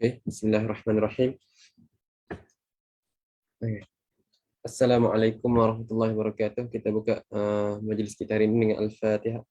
Oke, Bismillahirrahmanirrahim. Oke. Assalamualaikum warahmatullahi wabarakatuh. Kita buka majelis kita hari ini dengan Al-Fatihah.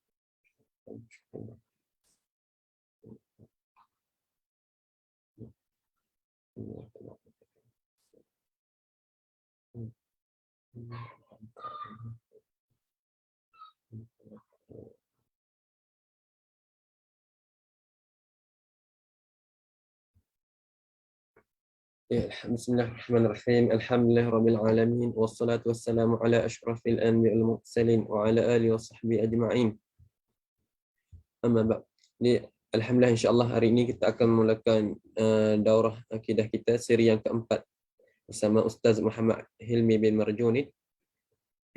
Ya, Bismillahirrahmanirrahim. Alhamdulillahirabbil alamin wassalatu wassalamu ala asyrafil anbiya'i wal mursalin wa ala alihi washabbihi ajma'in. Amma ba'd. Alhamdulillah, insyaallah hari ini kita akan memulakan daurah akidah kita seri yang keempat bersama Ustaz Muhammad Hilmi bin Marjunid.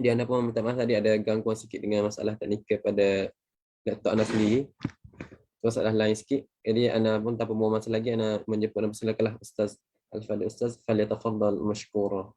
Dia anda pun minta maaf tadi ada gangguan sikit dengan masalah teknikal pada laptop anda sendiri. Masalah lain sikit. Jadi anda pun tanpa membuang masa lagi, anda menjemput dan persilakanlah Ustaz Al-Fadhil. Ustaz, falyatafaddal mashkura.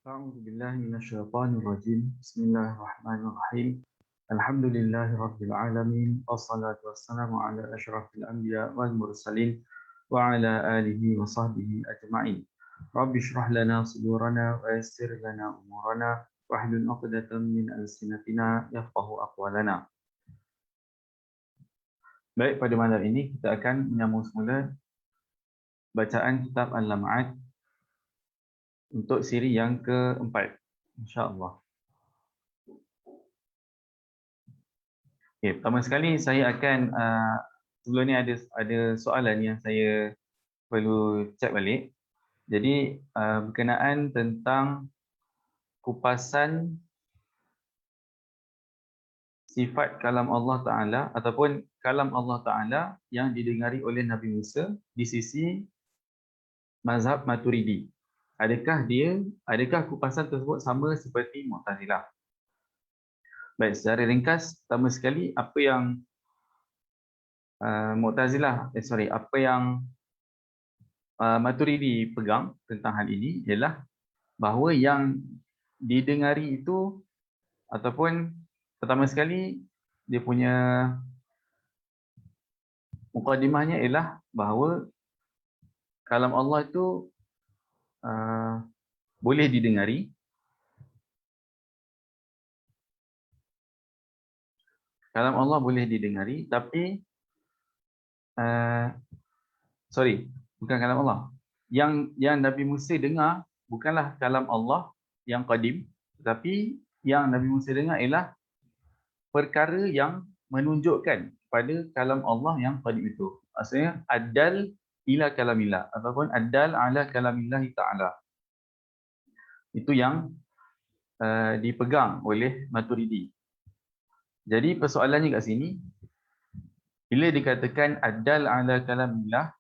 أعوذ بالله من الشيطان الرجيم بسم الله الرحمن الرحيم الحمد لله رب العالمين والصلاة والسلام على أشرف الأنبياء والمرسلين وعلى آله وصحبه أجمعين رب اشرح لنا صدورنا ويسر لنا أمورنا واحلل عقدة من ألسنتنا يفقه أقوالنا. Baik, pada malam ini kita akan menyambung semula bacaan kitab Al-Lam'at untuk siri yang keempat, insya-Allah. Okay, pertama sekali saya akan sebelum ni ada soalan yang saya perlu cek balik. Jadi berkenaan tentang kupasan sifat kalam Allah Ta'ala ataupun kalam Allah Ta'ala yang didengari oleh Nabi Musa di sisi mazhab Maturidi. Adakah kupasan tersebut sama seperti Mu'tazilah? Baik, secara ringkas, pertama sekali apa yang apa yang Maturidi pegang tentang hal ini ialah bahawa yang didengari itu ataupun pertama sekali dia punya mukadimahnya ialah bahawa kalam Allah itu boleh didengari. Kalam Allah boleh didengari, tapi bukan kalam Allah. Yang Nabi Musa dengar bukanlah kalam Allah yang qadim, tetapi yang Nabi Musa dengar ialah perkara yang menunjukkan pada kalam Allah yang qadim itu. Maksudnya adal ila kalamillah ataupun adal ala kalamillahi ta'ala. Itu yang dipegang oleh Maturidi. Jadi persoalannya kat sini, bila dikatakan adal ala kalamillah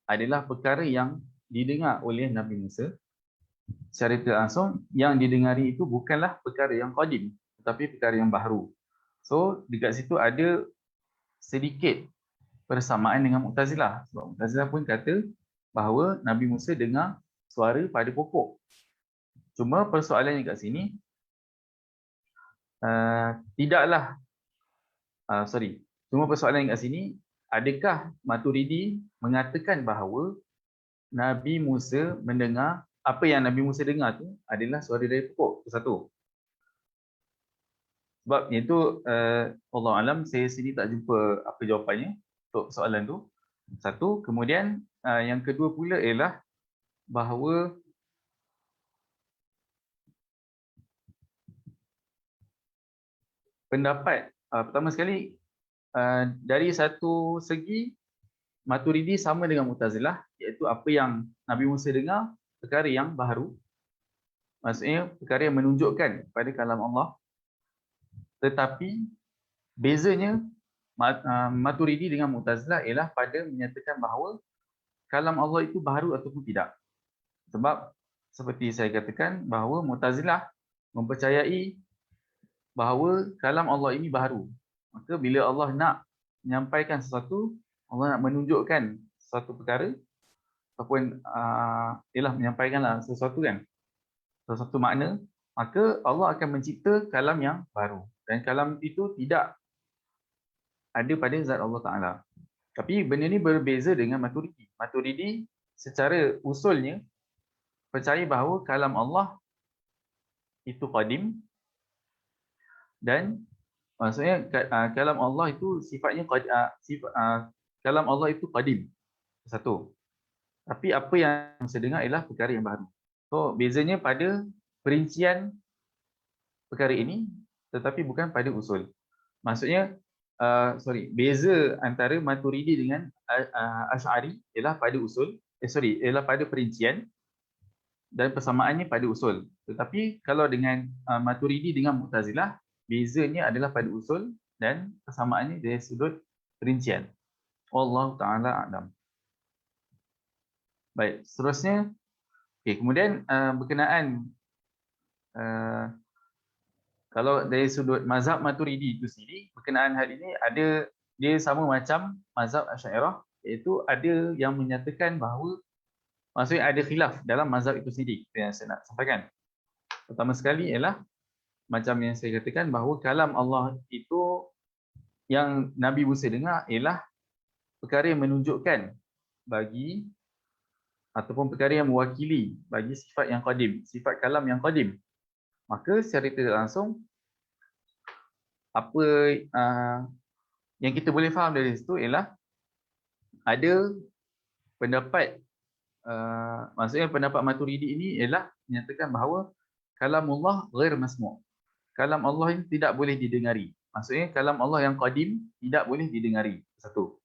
adalah perkara yang didengar oleh Nabi Musa, secara tidak langsung yang didengari itu bukanlah perkara yang qadim, tetapi perkara yang baharu. So dekat situ ada sedikit persamaan dengan Mu'tazilah. Sebab Mu'tazilah pun kata bahawa Nabi Musa dengar suara pada pokok. Cuma persoalannya kat sini, cuma persoalan kat sini, adakah Maturidi mengatakan bahawa Nabi Musa mendengar apa yang Nabi Musa dengar tu adalah suara dari pokok? Itu satu. Sebab itu Allah alam, saya sini tak jumpa apa jawapannya untuk soalan tu. Satu. Kemudian yang kedua pula ialah bahawa pendapat pertama sekali, dari satu segi Maturidi sama dengan Mu'tazilah, iaitu apa yang Nabi Musa dengar perkara yang baharu, maksudnya perkara yang menunjukkan pada kalam Allah. Tetapi bezanya Maturidi dengan Mu'tazilah ialah pada menyatakan bahawa kalam Allah itu baharu ataupun tidak. Sebab seperti saya katakan bahawa Mu'tazilah mempercayai bahawa kalam Allah ini baharu. Maka bila Allah nak menyampaikan sesuatu, Allah nak menunjukkan sesuatu perkara ataupun ialah menyampaikanlah sesuatu kan, sesuatu makna, maka Allah akan mencipta kalam yang baru. Dan kalam itu tidak ada pada zat Allah Ta'ala. Tapi benda ni berbeza dengan Maturidi. Maturidi secara usulnya percaya bahawa kalam Allah itu qadim, dan maksudnya kalam Allah itu sifatnya kalam Allah itu qadim. Satu. Tapi apa yang saya dengar ialah perkara yang baru. So bezanya pada perincian perkara ini tetapi bukan pada usul. Maksudnya beza antara Maturidi dengan Asy'ari ialah pada usul, ialah pada perincian, dan persamaannya pada usul. Tetapi kalau dengan Maturidi dengan Mu'tazilah, bezanya adalah pada usul dan persamaannya dari sudut perincian. Wallahu ta'ala a'lam. Baik, seterusnya, kemudian berkenaan kalau dari sudut mazhab Maturidi itu sendiri, berkenaan hal ini dia sama macam mazhab Asy'ariyah, iaitu ada yang menyatakan bahawa maksudnya ada khilaf dalam mazhab itu sendiri yang saya nak sampaikan. Pertama sekali ialah macam yang saya katakan bahawa kalam Allah itu yang Nabi Musa dengar ialah perkara yang menunjukkan bagi ataupun perkara yang mewakili bagi sifat yang qadim, sifat kalam yang qadim. Maka secara tidak langsung apa yang kita boleh faham dari situ ialah ada pendapat maksudnya pendapat Maturidi ini ialah menyatakan bahawa kalamullah ghair masmu'. Kalam Allah ini tidak boleh didengari. Maksudnya kalam Allah yang qadim tidak boleh didengari. Satu.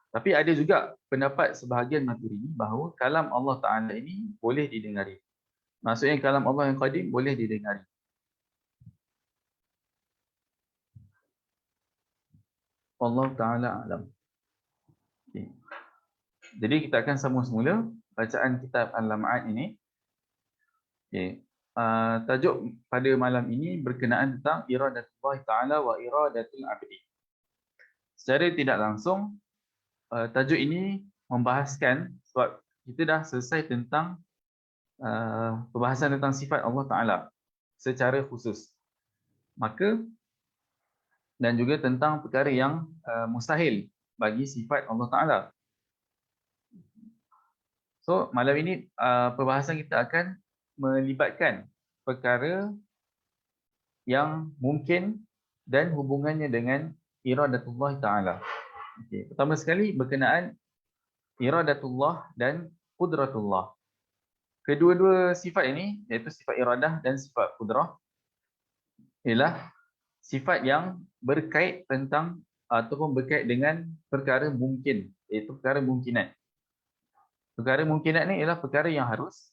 Tapi ada juga pendapat sebahagian Maturidi bahawa kalam Allah Ta'ala ini boleh didengari. Maksudnya kalam Allah yang qadim boleh didengari. Allah Ta'ala a'lam. Okay. Jadi kita akan sambung semula bacaan kitab Al-Lam'at ini. Okay. Tajuk pada malam ini berkenaan tentang iradatullah Ta'ala wa iradatul abdi. Secara tidak langsung, tajuk ini membahaskan, sebab kita dah selesai tentang perbahasan tentang sifat Allah Ta'ala secara khusus. Maka, dan juga tentang perkara yang mustahil bagi sifat Allah Ta'ala. So, malam ini perbahasan kita akan melibatkan perkara yang mungkin dan hubungannya dengan iradatullah Ta'ala. Okay. Pertama sekali berkenaan iradatullah dan qudratullah. Kedua-dua sifat ini, iaitu sifat iradah dan sifat qudrah, ialah sifat yang berkait tentang ataupun berkait dengan perkara mungkin, iaitu perkara mungkinat. Perkara mungkinat ni ialah perkara yang harus.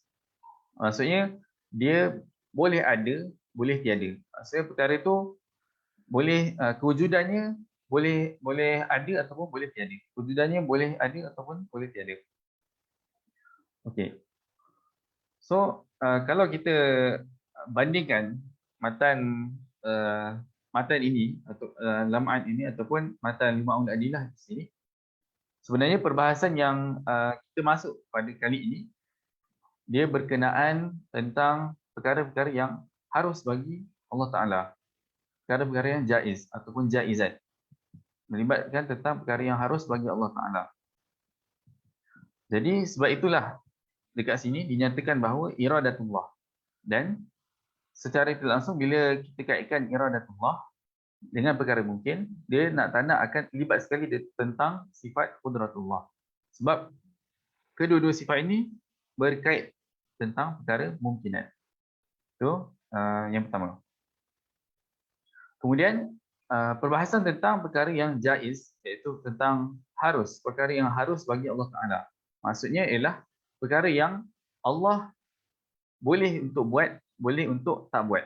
Maksudnya dia boleh ada, boleh tiada. Maksudnya perkara itu boleh kewujudannya boleh ada ataupun boleh tiada. Kewujudannya boleh ada ataupun boleh tiada. Okey. So kalau kita bandingkan matan ini atau Lam'at ini ataupun matan Lima'ul Adillah di sini, sebenarnya perbahasan yang kita masuk pada kali ini dia berkenaan tentang perkara-perkara yang harus bagi Allah Ta'ala, perkara-perkara yang jaiz ataupun jaizat, melibatkan tentang perkara yang harus bagi Allah Ta'ala. Jadi sebab itulah dekat sini dinyatakan bahawa iradatullah, dan secara tidak langsung bila kita kaitkan iradatullah dengan perkara mungkin, dia tak nak akan libat sekali tentang sifat qudratullah. Sebab kedua-dua sifat ini berkait tentang perkara mungkinat. Itu yang pertama. Kemudian perbahasan tentang perkara yang jaiz, iaitu tentang harus, perkara yang harus bagi Allah Ta'ala. Maksudnya ialah perkara yang Allah boleh untuk buat, boleh untuk tak buat.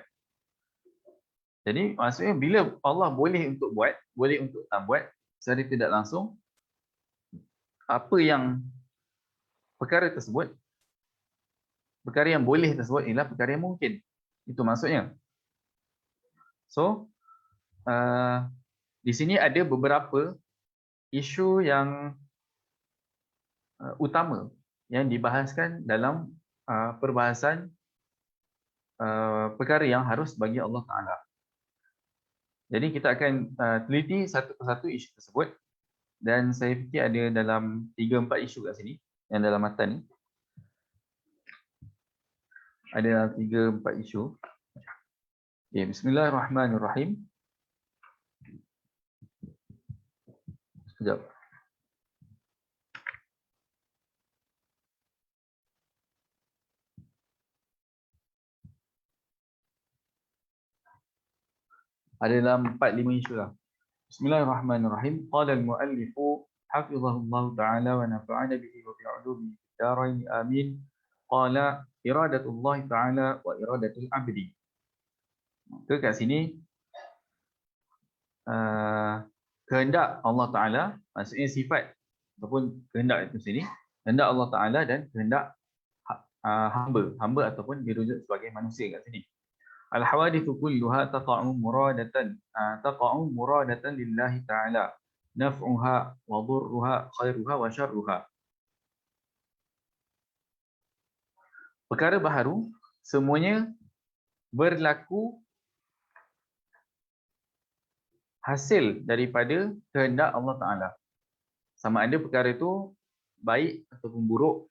Jadi maksudnya bila Allah boleh untuk buat, boleh untuk tak buat, secara tidak langsung, apa yang perkara tersebut, perkara yang boleh tersebut ialah perkara yang mungkin. Itu maksudnya. So di sini ada beberapa isu yang utama yang dibahaskan dalam perbahasan perkara yang harus bagi Allah Ta'ala. Jadi kita akan teliti satu persatu isu tersebut, dan saya fikir ada dalam 3-4 isu kat sini yang dalam matan ni. Ada dalam 3-4 isu. Okay, bismillahirrahmanirrahim. Sekejap. Ada dalam 4-5 isu lah. Bismillahirrahmanirrahim. Qala al-muallifu hafizahullah ta'ala wa nafa'ana bihi wa bi'ulumihi fid dharain amin. Qala iradatullah ta'ala wa iradatul abdi. Maka kat sini kehendak Allah Ta'ala, maksudnya sifat ataupun kehendak itu sini, kehendak Allah Ta'ala dan kehendak hamba ataupun dirujuk sebagai manusia kat sini. Al-hawadithu kulluha taqa'u muradatan lillahi ta'ala, naf'uha wa dhurruha khairuha wa syarruha. Perkara baharu semuanya berlaku hasil daripada kehendak Allah Ta'ala. Sama ada perkara itu baik ataupun buruk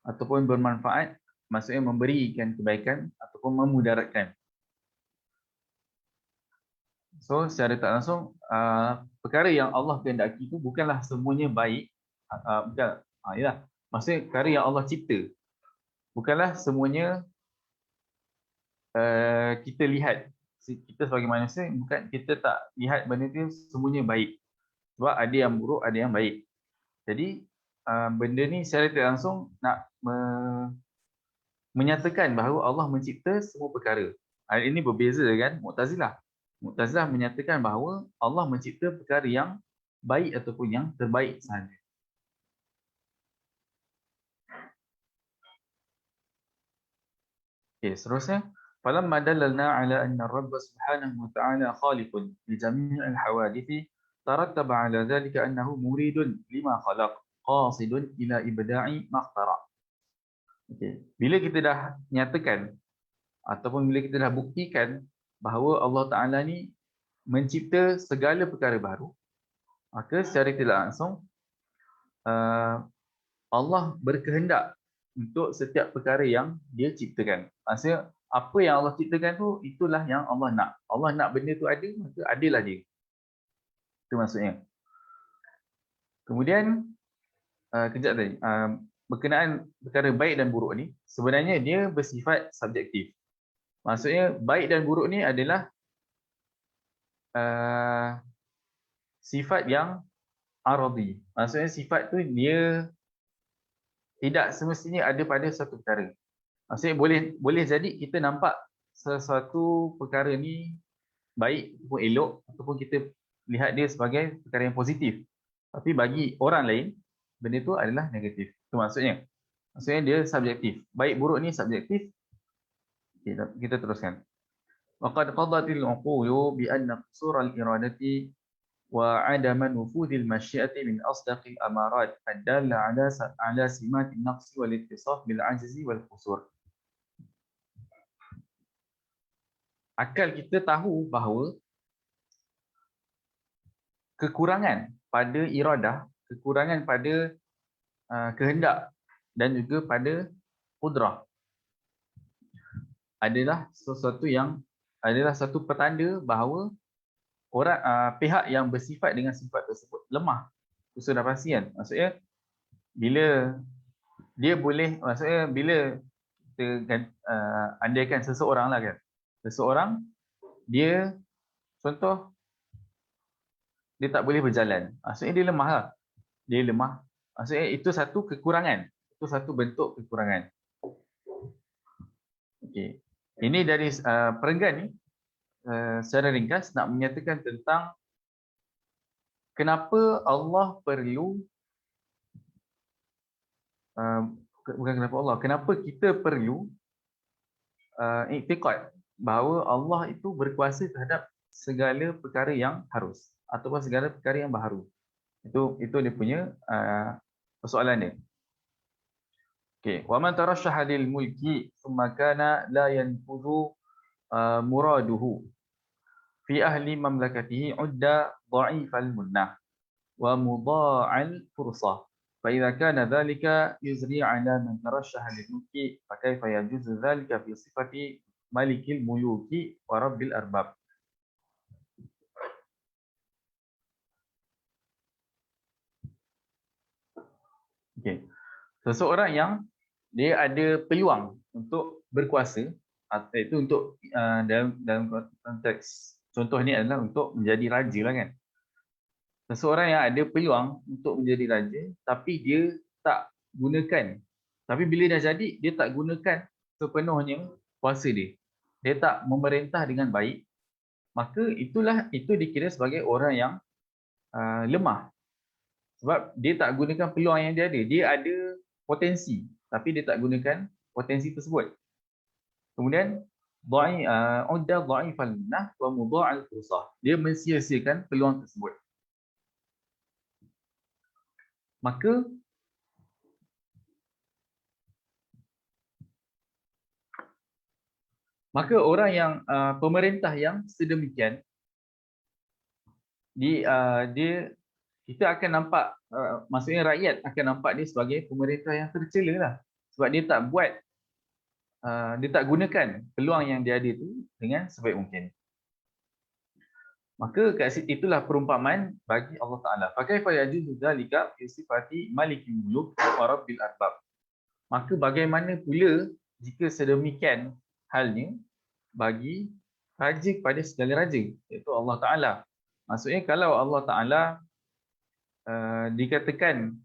ataupun bermanfaat, maksudnya memberikan kebaikan ataupun memudaratkan. So secara tak langsung perkara yang Allah kehendaki itu bukanlah semuanya baik, bukan, yalah, maksudnya perkara yang Allah cipta bukanlah semuanya kita lihat. Kita sebagai manusia, bukan, kita tak lihat benda itu semuanya baik, sebab ada yang buruk, ada yang baik. Jadi benda ni secara tak langsung nak menyatakan bahawa Allah mencipta semua perkara. Ini berbeza dengan Mu'tazilah. Mu'tazilah menyatakan bahawa Allah mencipta perkara yang baik ataupun yang terbaik sahaja. Okay, seterusnya. Falamma dalalna ala anna Rabb subhanahu wa ta'ala khaliqun li jami'il hawadithi, tarattaba ala dhalika annahu muridun lima khalaq, qasidun ila ibda'i maqtara. Okay. Bila kita dah nyatakan ataupun bila kita dah buktikan bahawa Allah Ta'ala ni mencipta segala perkara baru, maka secara tidak langsung Allah berkehendak untuk setiap perkara yang dia ciptakan. Maksudnya apa yang Allah ciptakan tu, itulah yang Allah nak. Allah nak benda tu ada, maka adalah dia. Itu maksudnya. Kemudian kejap tadi, berkenaan perkara baik dan buruk ni, sebenarnya dia bersifat subjektif. Maksudnya baik dan buruk ni adalah sifat yang aradi. Maksudnya sifat tu dia tidak semestinya ada pada satu perkara. Maksudnya boleh jadi kita nampak sesuatu perkara ni baik ataupun elok, ataupun kita lihat dia sebagai perkara yang positif. Tapi bagi orang lain, benda tu adalah negatif. Itu maksudnya. Maksudnya dia subjektif. Baik buruk ni subjektif. Kita teruskan. Waqad qadatil uqulu bi anna qusur al-iradati wa 'adama nufudil masyiati min asdaqil amarat ad-dalla 'ala simatin naqsi wal ittisaf bil 'ajzi wal qusur. Akal kita tahu bahawa kekurangan pada iradah, kekurangan pada kehendak dan juga pada qudrah adalah sesuatu yang adalah satu petanda bahawa orang pihak yang bersifat dengan sifat tersebut lemah. Itu sudah pasti kan. Maksudnya bila dia boleh, maksudnya bila kita andaikan seseorang lah kan. Seseorang dia contoh dia tak boleh berjalan. Maksudnya dia lemah lah. Dia lemah. Maksudnya itu satu kekurangan. Itu satu bentuk kekurangan. Okey. Ini dari perenggan ni secara ringkas nak menyatakan tentang kenapa Allah perlu bukan kenapa Allah, kenapa kita perlu i'tiqad, bahawa Allah itu berkuasa terhadap segala perkara yang harus ataupun segala perkara yang baharu. Itu dia punya persoalan dia. Okey, wa man tarashshaha lil mulki thumma kana la yanfudhu muraduhu fi ahli mamlakatihi udda dha'ifal munnah wa mudha'al fursah. Fa idza kana dhalika yuzri 'ala man tarashshaha lil mulki fa kaifa yajuzu dhalika fi sifati malikil muluki wa rabbil arbab. Okey. Seseorang yang dia ada peluang untuk berkuasa, itu untuk dalam konteks contoh ni adalah untuk menjadi raja lah kan. Seseorang yang ada peluang untuk menjadi raja tapi dia tak gunakan. Tapi bila dah jadi dia tak gunakan sepenuhnya kuasa dia. Dia tak memerintah dengan baik, maka itu dikira sebagai orang yang lemah. Sebab dia tak gunakan peluang yang dia ada. Dia ada potensi tapi dia tak gunakan potensi tersebut. Kemudian udda dha'ifal nah wa mudha'al fursah. Dia mensia-siakan peluang tersebut. Maka orang yang pemerintah yang sedemikian dia kita akan nampak maksudnya rakyat akan nampak dia sebagai pemerintah yang tercela lah. Sebab dia tak buat dia tak gunakan peluang yang dia ada tu dengan sebaik mungkin. Maka kat situ itulah perumpamaan bagi Allah Taala. Fa kaifa yajuzu dzalika fi sifati malikil muluk wa rabbil arbab. Maka bagaimana pula jika sedemikian halnya bagi raja kepada segala raja, iaitu Allah Taala. Maksudnya kalau Allah Taala dikatakan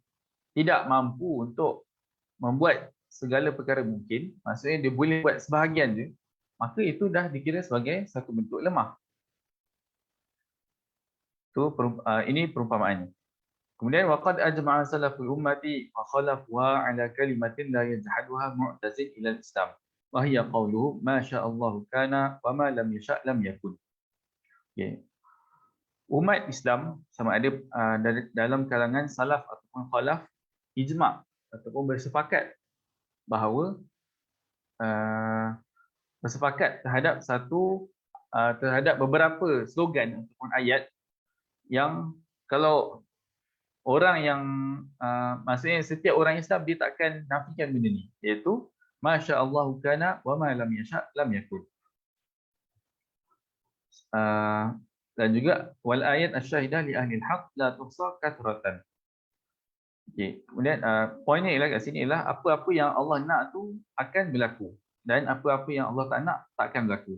tidak mampu untuk membuat segala perkara mungkin, maksudnya dia boleh buat sebahagian je, maka itu dah dikira sebagai satu bentuk lemah. Ini perumpamaannya. Kemudian waqad ajma'a salaful ummati wa khalafuha ala kalimatin la yajhaduha mu'tazil ila al-islam. Wa hiya qawluhu ma sya'allahu kana wa ma lam yasha' lam yakun. Okay. Umat Islam sama ada dalam kalangan salaf ataupun khalaf ijma' ataupun bersepakat bahawa bersepakat terhadap beberapa slogan ataupun ayat yang kalau orang yang maksudnya setiap orang Islam dia takkan nafikan benda ni, iaitu masya-Allahu kana wa ma lam yasha' lam yakun. Dan juga wal ayat asy-syahidah li ahli al-haq la tuhsa kathratan. Okey, kemudian poinnya ialah kat sini ialah apa-apa yang Allah nak tu akan berlaku dan apa-apa yang Allah tak nak takkan berlaku.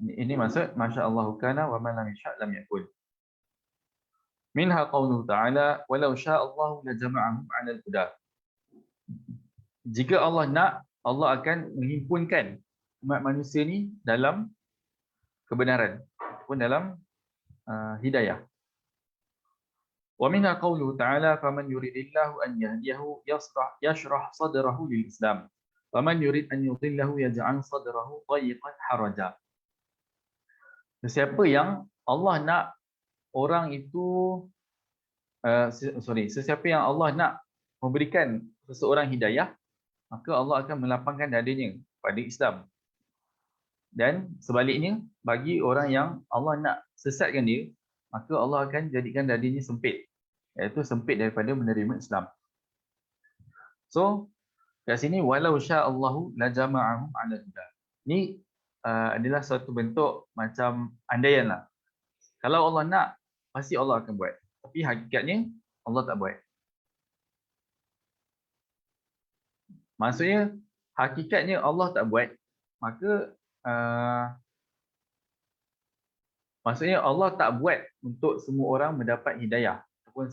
Ini maksud masya-Allahu kana wa ma lam yasha' lam yakun. Minha qawluhu ta'ala walau sya'allahu la jama'ahum 'alal huda. Jika Allah nak, Allah akan menghimpunkan umat manusia ni dalam kebenaran ataupun dalam hidayah. Wa minha qawluhu ta'ala faman yuridillahu an yahdiyahu yashrah sadrahu lil Islam. Faman yurid an yudillahu yaj'al sadrahu dhayiqan haraja. Sesiapa yang Allah nak orang itu sesiapa yang Allah nak memberikan seseorang hidayah, maka Allah akan melapangkan dadanya pada Islam. Dan sebaliknya, bagi orang yang Allah nak sesatkan dia, maka Allah akan jadikan dadanya sempit, iaitu sempit daripada menerima Islam. So, kat sini walau sya'allahu la jama'ahum 'ala huda. Ni adalah suatu bentuk macam andaian lah. Kalau Allah nak, pasti Allah akan buat. Tapi hakikatnya Allah tak buat. Maksudnya hakikatnya Allah tak buat, maka maksudnya Allah tak buat untuk semua orang mendapat hidayah ataupun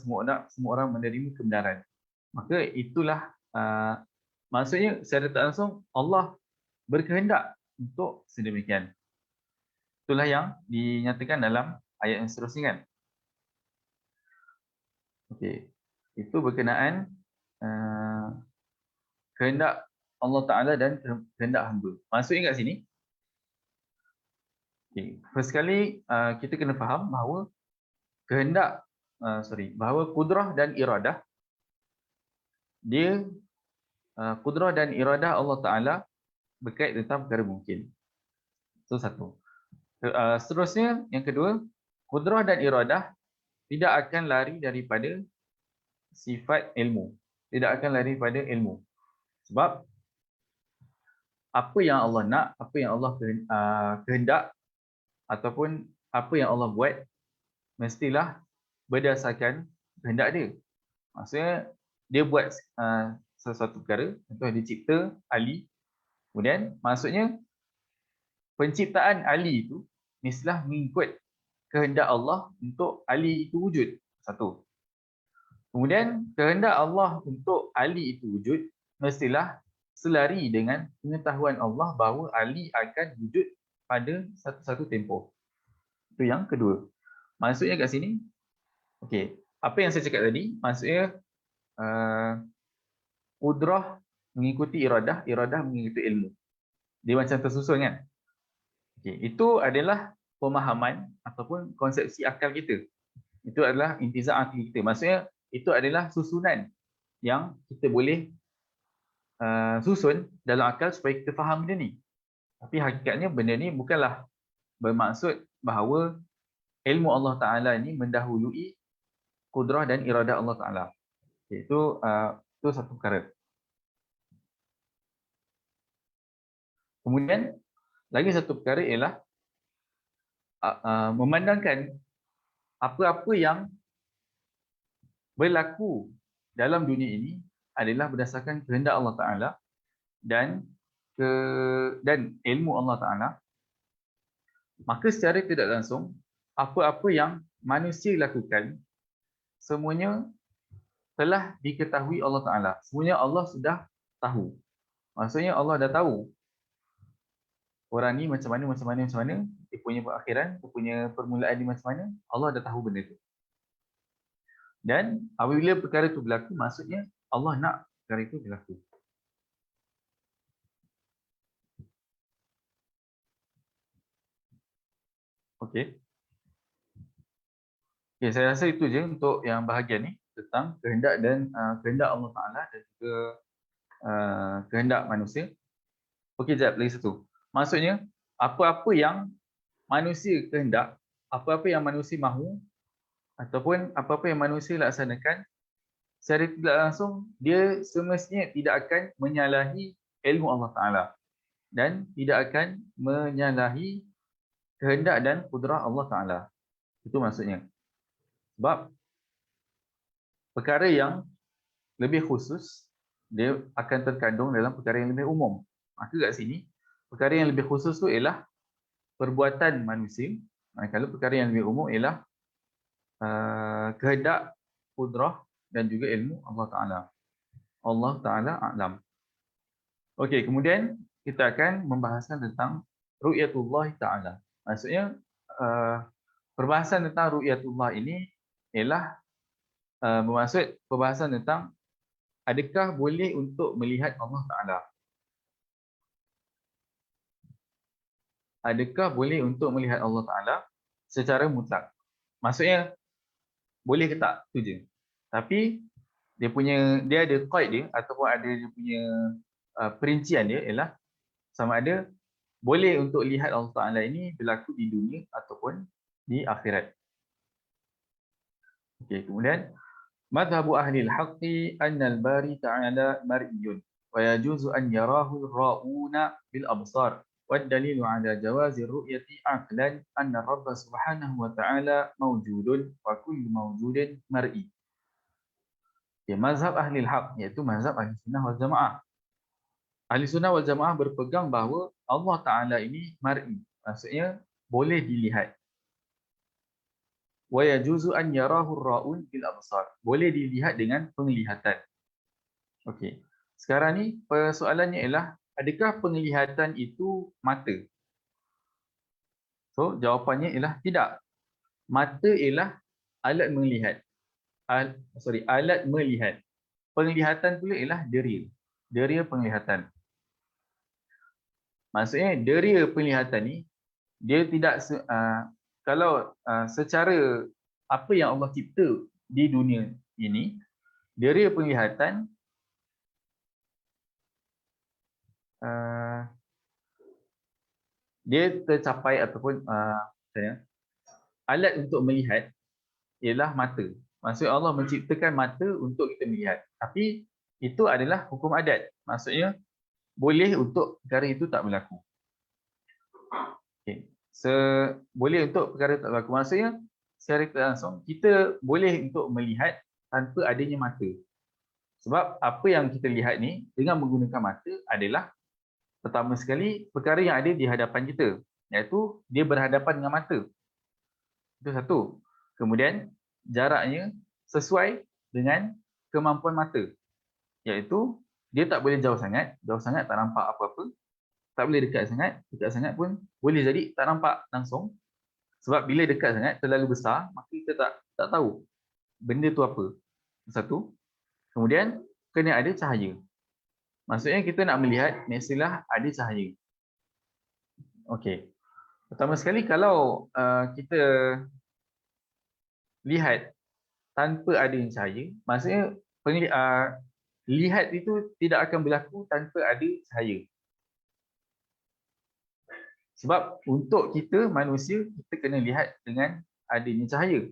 semua orang menerima kebenaran. Maka itulah maksudnya secara tak langsung Allah berkehendak untuk sedemikian. Itulah yang dinyatakan dalam ayat yang seterusnya kan. Okey, itu berkenaan kehendak Allah Ta'ala dan kehendak hamba. Maksudnya kat sini, Okay. First sekali kita kena faham bahawa bahawa kudrah dan iradah dia kudrah dan iradah Allah Taala berkait tentang perkara mungkin. Itu satu. Seterusnya yang kedua, kudrah dan iradah tidak akan lari daripada sifat ilmu. Tidak akan lari daripada ilmu. Sebab apa yang Allah nak, apa yang Allah kehendak ataupun apa yang Allah buat mestilah berdasarkan kehendak dia. Maksudnya dia buat sesuatu perkara, contoh dia cipta Ali, kemudian maksudnya penciptaan Ali itu mestilah mengikut kehendak Allah untuk Ali itu wujud. Satu. Kemudian kehendak Allah untuk Ali itu wujud mestilah selari dengan pengetahuan Allah bahawa Ali akan wujud pada satu tempoh. Itu yang kedua. Maksudnya kat sini, okey, apa yang saya cakap tadi, maksudnya kudrah mengikuti iradah, iradah mengikuti ilmu. Dia macam tersusun kan? Okey, itu adalah pemahaman ataupun konsepsi akal kita. Itu adalah intizam akal kita. Maksudnya itu adalah susunan yang kita boleh susun dalam akal supaya kita faham benda ni. Tapi hakikatnya benda ni bukanlah bermaksud bahawa ilmu Allah Ta'ala ni mendahului kudrah dan iradah Allah Ta'ala. Okay, itu satu perkara. Kemudian lagi satu perkara ialah memandangkan apa-apa yang berlaku dalam dunia ini adalah berdasarkan kehendak Allah Ta'ala dan ilmu Allah Ta'ala. Maka secara tidak langsung, apa-apa yang manusia lakukan, semuanya telah diketahui Allah Ta'ala. Semuanya Allah sudah tahu. Maksudnya Allah dah tahu orang ni macam mana, dia punya perakhiran, dia punya permulaan dia macam mana, Allah dah tahu benda tu. Dan apabila perkara itu berlaku, maksudnya Allah nak perkara itu berlaku. Okey. Okay, saya rasa itu je untuk yang bahagian ni tentang kehendak dan kehendak Allah Ta'ala dan juga kehendak manusia. Okey, sekejap lagi satu. Maksudnya, apa-apa yang manusia kehendak, apa-apa yang manusia mahu, ataupun apa-apa yang manusia laksanakan, secara tidak langsung, dia semestinya tidak akan menyalahi ilmu Allah Ta'ala. Dan tidak akan menyalahi kehendak dan kudrah Allah Ta'ala. Itu maksudnya. Sebab perkara yang lebih khusus, dia akan terkandung dalam perkara yang lebih umum. Maka kat sini, perkara yang lebih khusus tu ialah perbuatan manusia. Manakala perkara yang lebih umum ialah kehendak, kudrah dan juga ilmu Allah Ta'ala. Allah Ta'ala a'lam. Okey, kemudian kita akan membahaskan tentang ru'yatullah Ta'ala. Maksudnya, perbahasan tentang ru'yatullah ini ialah bermaksud perbahasan tentang adakah boleh untuk melihat Allah Ta'ala. Adakah boleh untuk melihat Allah Ta'ala secara mutlak. Maksudnya, boleh ke tak? Itu je. Tapi, dia ada qaid dia ataupun ada dia punya perincian dia ialah sama ada boleh untuk lihat Allah Ta'ala ini berlaku di dunia ataupun di akhirat. Okey, kemudian madhabu ahli al-haqqi anna al-bari ta'ala mar'iyun wa yajuzu an yarahu ar-ra'una bil absar wad dalilu ala jawazi ar-ru'yati aqlan anna ar-rabb subhanahu wa ta'ala mawjudun wa kullu mawjudin mar'i. Okay, mazhab ahli al-haq iaitu mazhab ahli sunnah wal jamaah. Ahli sunnah wal jamaah berpegang bahawa Allah Ta'ala ini mar'i, maksudnya boleh dilihat. Wa yajuzu an yarahu ar-ra'un bil absar, boleh dilihat dengan penglihatan. Okey. Sekarang ni persoalannya ialah adakah penglihatan itu mata? So jawapannya ialah tidak. Mata ialah alat melihat. Alat melihat. Penglihatan pula ialah deria. Deria penglihatan. Maksudnya deria penglihatan ni Dia tidak kalau secara apa yang Allah cipta di dunia ini, dari penglihatan dia tercapai ataupun alat untuk melihat ialah mata. Maksudnya Allah menciptakan mata untuk kita melihat. Tapi itu adalah hukum adat. Maksudnya boleh untuk perkara itu tak berlaku. Okay. Boleh untuk perkara tak berlaku. Maksudnya secara tak langsung kita boleh untuk melihat tanpa adanya mata. Sebab apa yang kita lihat ni dengan menggunakan mata adalah pertama sekali perkara yang ada di hadapan kita, iaitu dia berhadapan dengan mata. Itu satu. Kemudian jaraknya sesuai dengan kemampuan mata, iaitu dia tak boleh jauh sangat tak nampak apa-apa, tak boleh dekat sangat pun boleh jadi tak nampak langsung. Sebab bila dekat sangat terlalu besar, maka kita tak tahu benda tu apa. Satu. Kemudian kena ada cahaya. Maksudnya kita nak melihat, mestilah ada cahaya. Okey. Pertama sekali kalau kita lihat tanpa adanya cahaya, maksudnya lihat itu tidak akan berlaku tanpa ada cahaya. Sebab untuk kita manusia, kita kena lihat dengan adanya cahaya.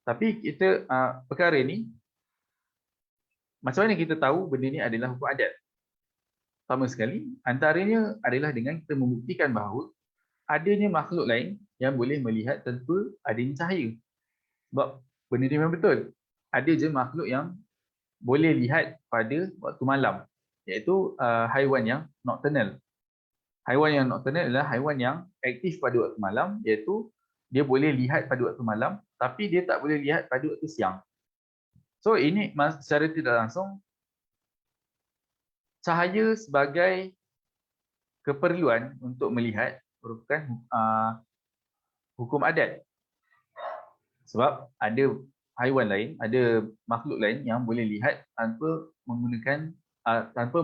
Tapi kita perkara ni, macam mana kita tahu benda ni adalah hukum adat? Pertama sekali, antaranya adalah dengan kita membuktikan bahawa adanya makhluk lain yang boleh melihat tanpa adanya cahaya. Sebab benda ni memang betul. Ada je makhluk yang boleh lihat pada waktu malam, iaitu haiwan yang nocturnal. Haiwan yang nocturnal adalah haiwan yang aktif pada waktu malam, iaitu dia boleh lihat pada waktu malam, tapi dia tak boleh lihat pada waktu siang. So ini secara tidak langsung, cahaya sebagai keperluan untuk melihat merupakan hukum adat. Sebab ada haiwan lain, ada makhluk lain yang boleh lihat tanpa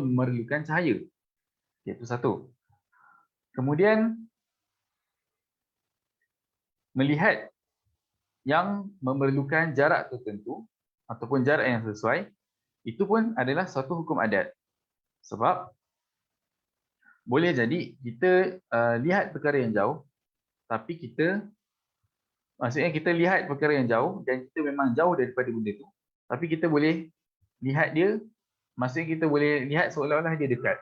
memerlukan cahaya. Itu satu. Kemudian melihat yang memerlukan jarak tertentu ataupun jarak yang sesuai, itu pun adalah satu hukum adat. Sebab boleh jadi kita lihat perkara yang jauh, tapi maksudnya kita lihat perkara yang jauh dan kita memang jauh daripada benda tu, tapi kita boleh lihat dia, maksudnya kita boleh lihat seolah-olah dia dekat.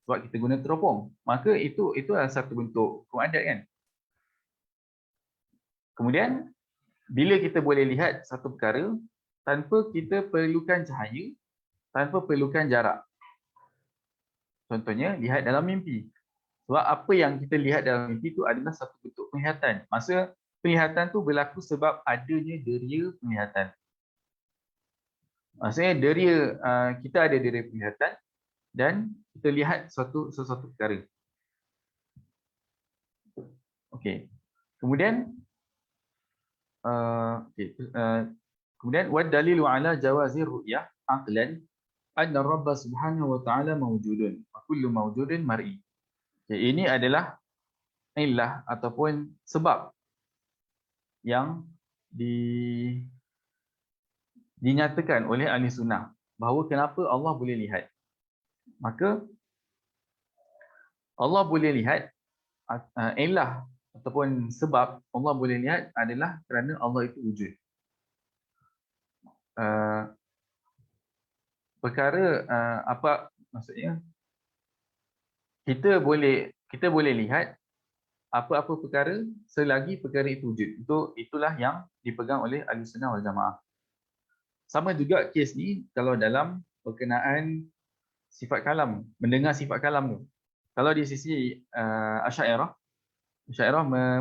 Sebab kita guna teropong. Maka itu adalah satu bentuk hukum adat kan. Kemudian bila kita boleh lihat satu perkara tanpa kita perlukan cahaya, tanpa perlukan jarak. Contohnya lihat dalam mimpi. Sebab apa yang kita lihat dalam mimpi itu adalah satu bentuk penglihatan. Maksudnya penglihatan tu berlaku sebab adanya deria penglihatan. Maksudnya kita ada deria penglihatan dan kita lihat sesuatu perkara. Okey. Kemudian kemudian wad dalilu ala jawazir ru'yah aqlan anna Rabb subhanahu wa ta'ala mawjudun wa kullu mawjudin mar'i. Okay, ini adalah illah ataupun sebab yang dinyatakan oleh ahli sunnah bahawa kenapa Allah boleh lihat. Maka Allah boleh lihat, illah ataupun sebab Allah boleh lihat adalah kerana Allah itu wujud. Perkara apa maksudnya? Kita boleh lihat apa-apa perkara selagi perkara itu wujud. Itulah yang dipegang oleh Ahlussunnah wal Jamaah. Sama juga kes ni kalau dalam berkenaan sifat kalam, mendengar sifat kalam tu. Kalau di sisi Asy'ariyah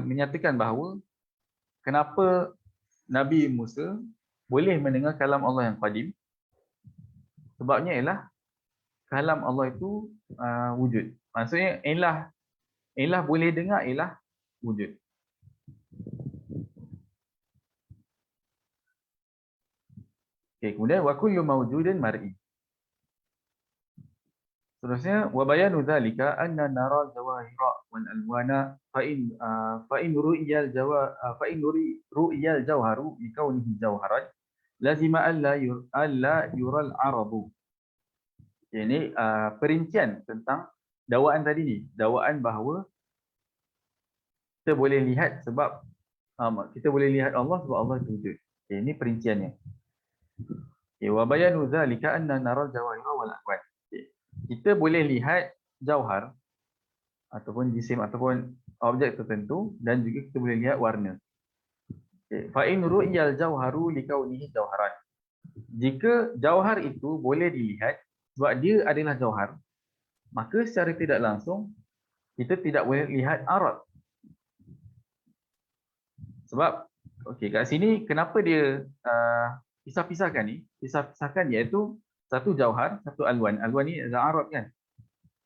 menyatakan bahawa kenapa Nabi Musa boleh mendengar kalam Allah yang qadim? Sebabnya ialah kalam Allah itu wujud. Maksudnya ilah boleh dengar, ilah wujud. Okay, kemudian wa kullu mawjudin mar'i. Seterusnya wa bayanu dzalika anna nara zawahira wal alwana fa in ru'yal jawa fa in ru'yal jawharu li kaunihi jawharan lazima alla yural aradu. Ini perincian tentang dakwaan tadi ni, dakwaan bahawa kita boleh lihat sebab kita boleh lihat Allah sebab Allah itu wujud. Ini perinciannya. Wa bayanu zalika anna naral jawahira wal alwan. Kita boleh lihat jauhar ataupun jisim ataupun objek tertentu dan juga kita boleh lihat warna. Fa in ru'yal jauharu li kaunihi jauharan. Jika jauhar itu boleh dilihat sebab dia adalah jauhar, maka secara tidak langsung kita tidak boleh lihat arad. Sebab kat sini kenapa dia pisah-pisahkan ni? Pisah-pisahkan iaitu satu jauhar, satu alwan. Alwan ni adalah arad kan?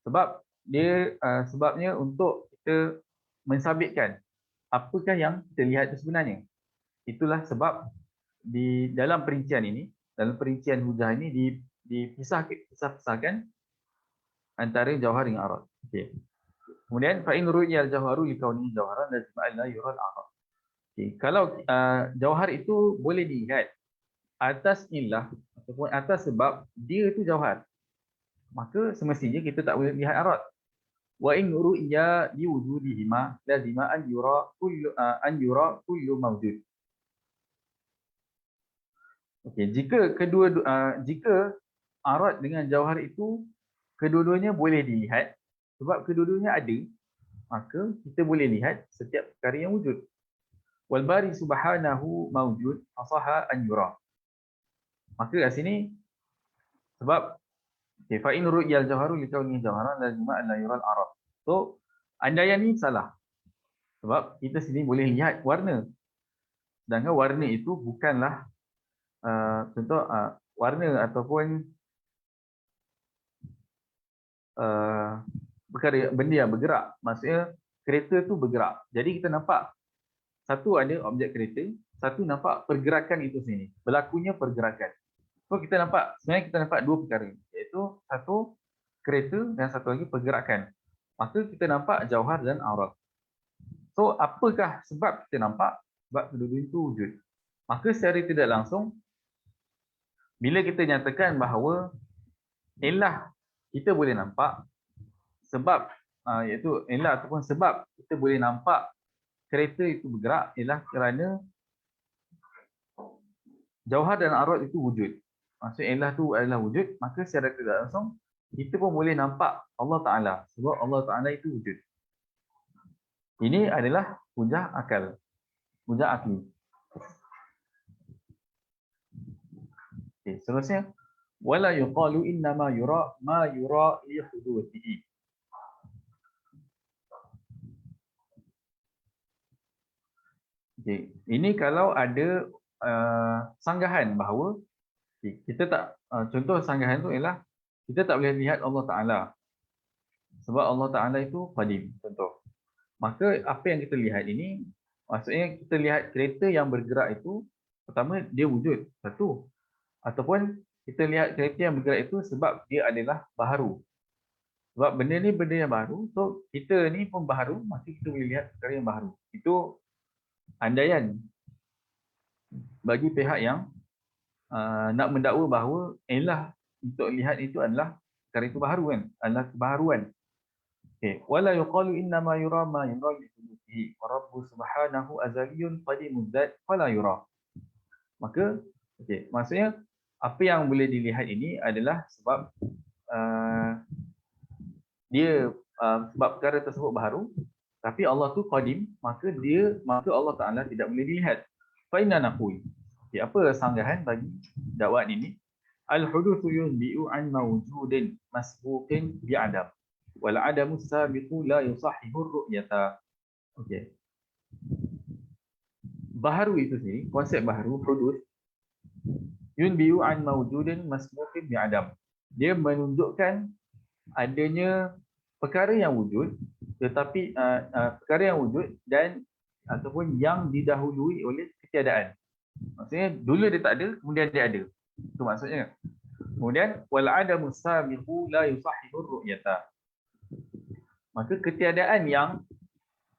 Sebab dia sebabnya untuk kita mensabitkan apakah yang kita lihat itu sebenarnya. Itulah sebab di dalam perincian ini, dalam perincian hujah ini dipisahkan antara jauhar dengan arad. Okey. Kemudian fa in ru'yal jawharu li kaunihi jawharan lazim alla yural arad. Okey, kalau jauhar itu boleh dilihat atas illah ataupun atas sebab dia itu jauhar, maka semestinya kita tak boleh lihat arad. Wa in ru'ya li wujudihima lazima an yura kullu mawjud. Okey, jika arad dengan jauhar itu kedua-duanya boleh dilihat sebab kedua-duanya ada, maka kita boleh lihat setiap perkara yang wujud. Wal bari subhanahu mawjud fasaha an yura. Maka kat sini sebab fa in ru'yal jawharu li kaunihi jawharan lazima an la yural arad. So andaian ni salah. Sebab kita sini boleh lihat warna. Sedangkan warna itu bukanlah contoh warna ataupun perkara benda yang bergerak. Maksudnya kereta tu bergerak. Jadi kita nampak satu ada objek kereta, satu nampak pergerakan itu sini. Berlakunya pergerakan. So kita nampak, sebenarnya kita nampak dua perkara, iaitu satu kereta dan satu lagi pergerakan. Maka kita nampak jauhar dan arad. So apakah sebab kita nampak? Sebab kedua-dua itu wujud. Maka secara tidak langsung, bila kita nyatakan bahawa illah kita boleh nampak, sebab iaitu illah ataupun sebab kita boleh nampak kereta itu bergerak ialah kerana jauhar dan arad itu wujud. Maksud illah itu adalah wujud, maka secara tidak langsung kita pun boleh nampak Allah Ta'ala sebab Allah Ta'ala itu wujud. Ini adalah hujah akal, hujah akli. Okay, seterusnya wala yuqalu innama yura ma yura li huduthihi. Okay, ini kalau ada sanggahan bahawa kita tak contoh sanggahan tu ialah kita tak boleh lihat Allah Ta'ala sebab Allah Ta'ala itu qadim, contoh. Maka apa yang kita lihat ini, maksudnya kita lihat kereta yang bergerak itu, pertama dia wujud, satu. Ataupun kita lihat kereta yang bergerak itu sebab dia adalah baharu. Sebab benda ni benda yang baru, so kita ni pun baharu, maka kita boleh lihat perkara yang baharu. Itu andaian bagi pihak yang nak mendakwa bahawa illah untuk lihat itu adalah perkara itu baharu kan, adalah kebaharuan. Okay. Wala yuqalu innama yura ma yura li huduthihi wa rabbu subhanahu azaliyun qadimun dzat fala yura. Maka maksudnya apa yang boleh dilihat ini adalah sebab dia sebab perkara tersebut baharu, tapi Allah tu qadim, maka Allah Ta'ala tidak boleh dilihat. Fa inna naqul. Apa sanggahan bagi dakwaan ini? Al-hudutsu yunbi'u an mawjudin masbuqin bi'adam. Wal 'adamu sabiqu la yusahhihu ar-ru'yata. Okey. Baharu itu sendiri, konsep baharu, hudud, yunbi'u an mawjudin masbuqin bi'adam. Dia menunjukkan adanya perkara yang wujud, tetapi perkara yang wujud dan ataupun yang didahului oleh ketiadaan. Maksudnya dulu dia tak ada, kemudian dia ada. Itu maksudnya. Kemudian wal adamu sabiqu la yusahhihu ar-ru'yata. maka ketiadaan yang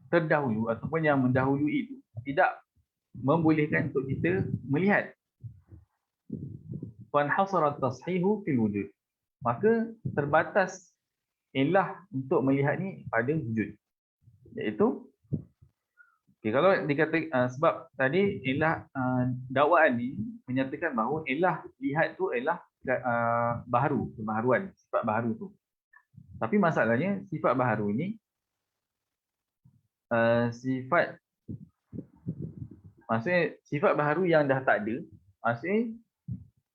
terdahulu ataupun yang mendahului itu tidak membolehkan untuk kita melihat. Fanhasara tashihu fil wujud. Maka terbatas ilah untuk melihat ni pada wujud. Iaitu kalau dikata sebab tadi ilah dakwaan ni menyatakan bahawa ilah lihat tu ialah baharu, kebaharuan, sifat baharu tu. Tapi masalahnya sifat baharu ni sifat, maksudnya sifat baharu yang dah tak ada, maksudnya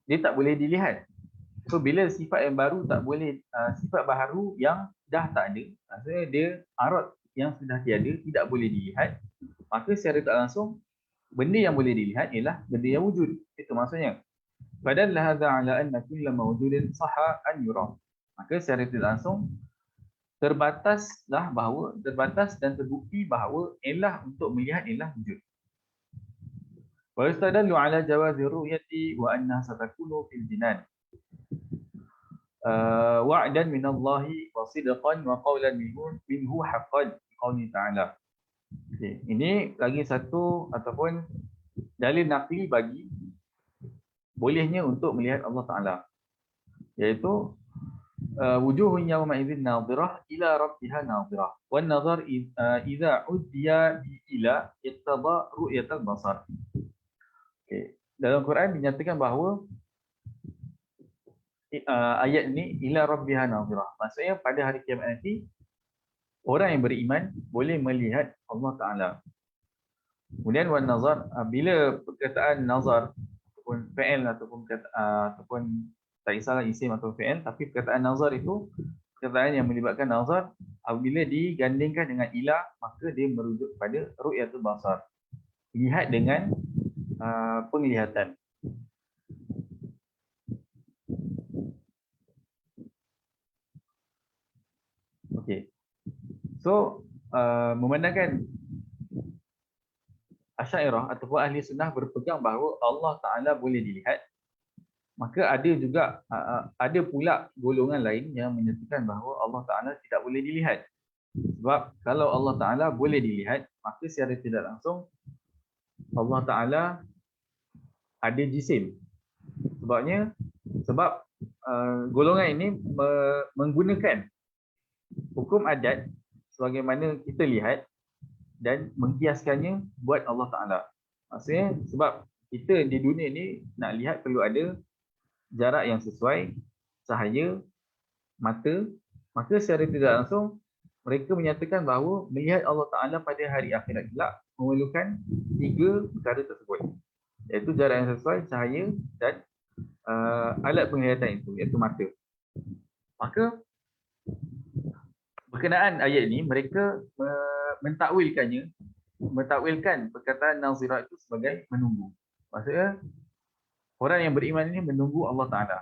dia tak boleh dilihat. So bila sifat yang baru tak boleh, sifat baharu yang dah tak ada, maksudnya dia arat yang sudah tiada tidak boleh dilihat, maka secara tak langsung benda yang boleh dilihat ialah benda yang wujud. Itu maksudnya. Padahal hadza ala anna kulla mawjudin sahha an yura. Maka secara tidak langsung terbatas dan terbukti bahawa ilah untuk melihat ialah wujud. Wa yastadallu ala jawazi ru'yati wa annaha satakunu fil jinan. Wa'dan min Allah wa sidqan wa qawlan minhu haqqan qauli ta'ala. Okay. Ini lagi satu ataupun dalil naqli bagi bolehnya untuk melihat Allah Ta'ala, iaitu wujuhun yawma idzin nadhirah ila rabbiha nadhirah wan nazar idza uddiya bi ila iqtada ru'yatal basar. Okay. Dalam Quran dinyatakan bahawa ayat ini ila rabbiha nadhirah, maksudnya pada hari kiamat nanti orang yang beriman boleh melihat Allah Ta'ala. Kemudian wan nazar, bila perkataan nazar ataupun fi'il ataupun tak kisahlah isim atau fi'il, tapi perkataan nazar itu perkataan yang melibatkan nazar, apabila digandingkan dengan ila maka dia merujuk pada ru'yatul basar, lihat dengan penglihatan. Okey. So memandangkan Asy'ariyah ataupun ahli sunnah berpegang bahawa Allah Ta'ala boleh dilihat, maka ada pula golongan lain yang menyatakan bahawa Allah Ta'ala tidak boleh dilihat. Sebab kalau Allah Ta'ala boleh dilihat, maka secara tidak langsung Allah Ta'ala ada jisim. Sebab golongan ini menggunakan hukum adat sebagaimana kita lihat dan mengkiaskannya buat Allah Ta'ala. Maksudnya sebab kita di dunia ni nak lihat perlu ada jarak yang sesuai, cahaya, mata, maka secara tidak langsung mereka menyatakan bahawa melihat Allah Ta'ala pada hari akhirat kelak memerlukan 3 perkara tersebut, iaitu jarak yang sesuai, cahaya dan alat penglihatan itu, iaitu mata. Maka berkenaan ayat ini mereka mentakwilkan perkataan nazirah itu sebagai menunggu. Maksudnya orang yang beriman ini menunggu Allah Ta'ala.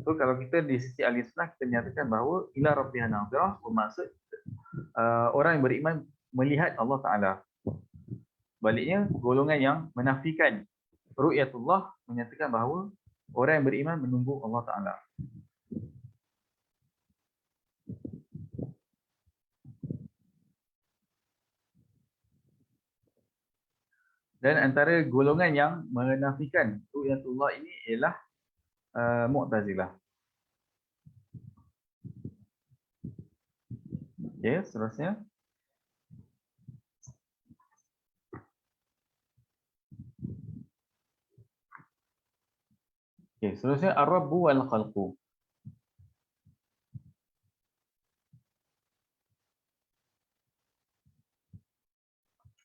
So kalau kita di sisi ahli sunnah kita menyatakan bahawa ila rabbiha nazirah bermaksud orang yang beriman melihat Allah Ta'ala. Baliknya golongan yang menafikan ru'yatullah menyatakan bahawa orang yang beriman menunggu Allah Ta'ala. Dan antara golongan yang menafikan ru'yatullah ini ialah Mu'tazilah. Okey, seterusnya. Okey, seterusnya ar-rabbu wal khalqu.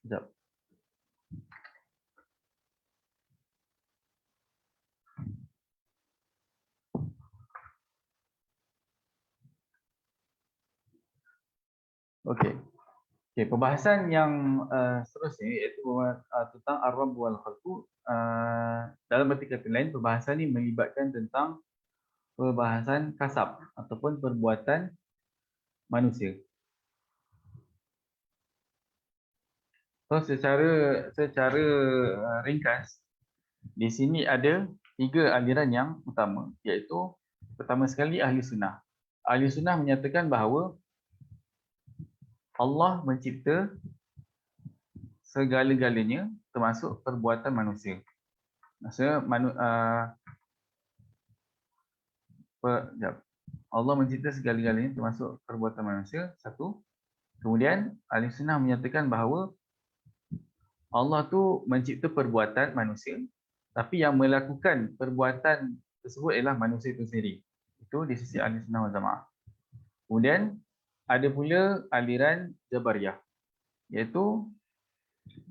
Sekejap. Okey. Okey, perbahasan yang seterusnya iaitu tentang ar-rabb wal khalqu. Dalam arti kata lain, perbahasan ini melibatkan tentang perbahasan kasab ataupun perbuatan manusia. So secara ringkas, di sini ada 3 aliran yang utama, iaitu pertama sekali ahli sunnah. Ahli sunnah menyatakan bahawa Allah mencipta segala-galanya termasuk perbuatan manusia. Maksudnya Allah mencipta segala-galanya termasuk perbuatan manusia, satu. Kemudian Ahli Sunnah menyatakan bahawa Allah tu mencipta perbuatan manusia, tapi yang melakukan perbuatan tersebut ialah manusia itu sendiri. Itu di sisi Ahli Sunnah wal Jamaah. Kemudian ada pula aliran Jabariyah, iaitu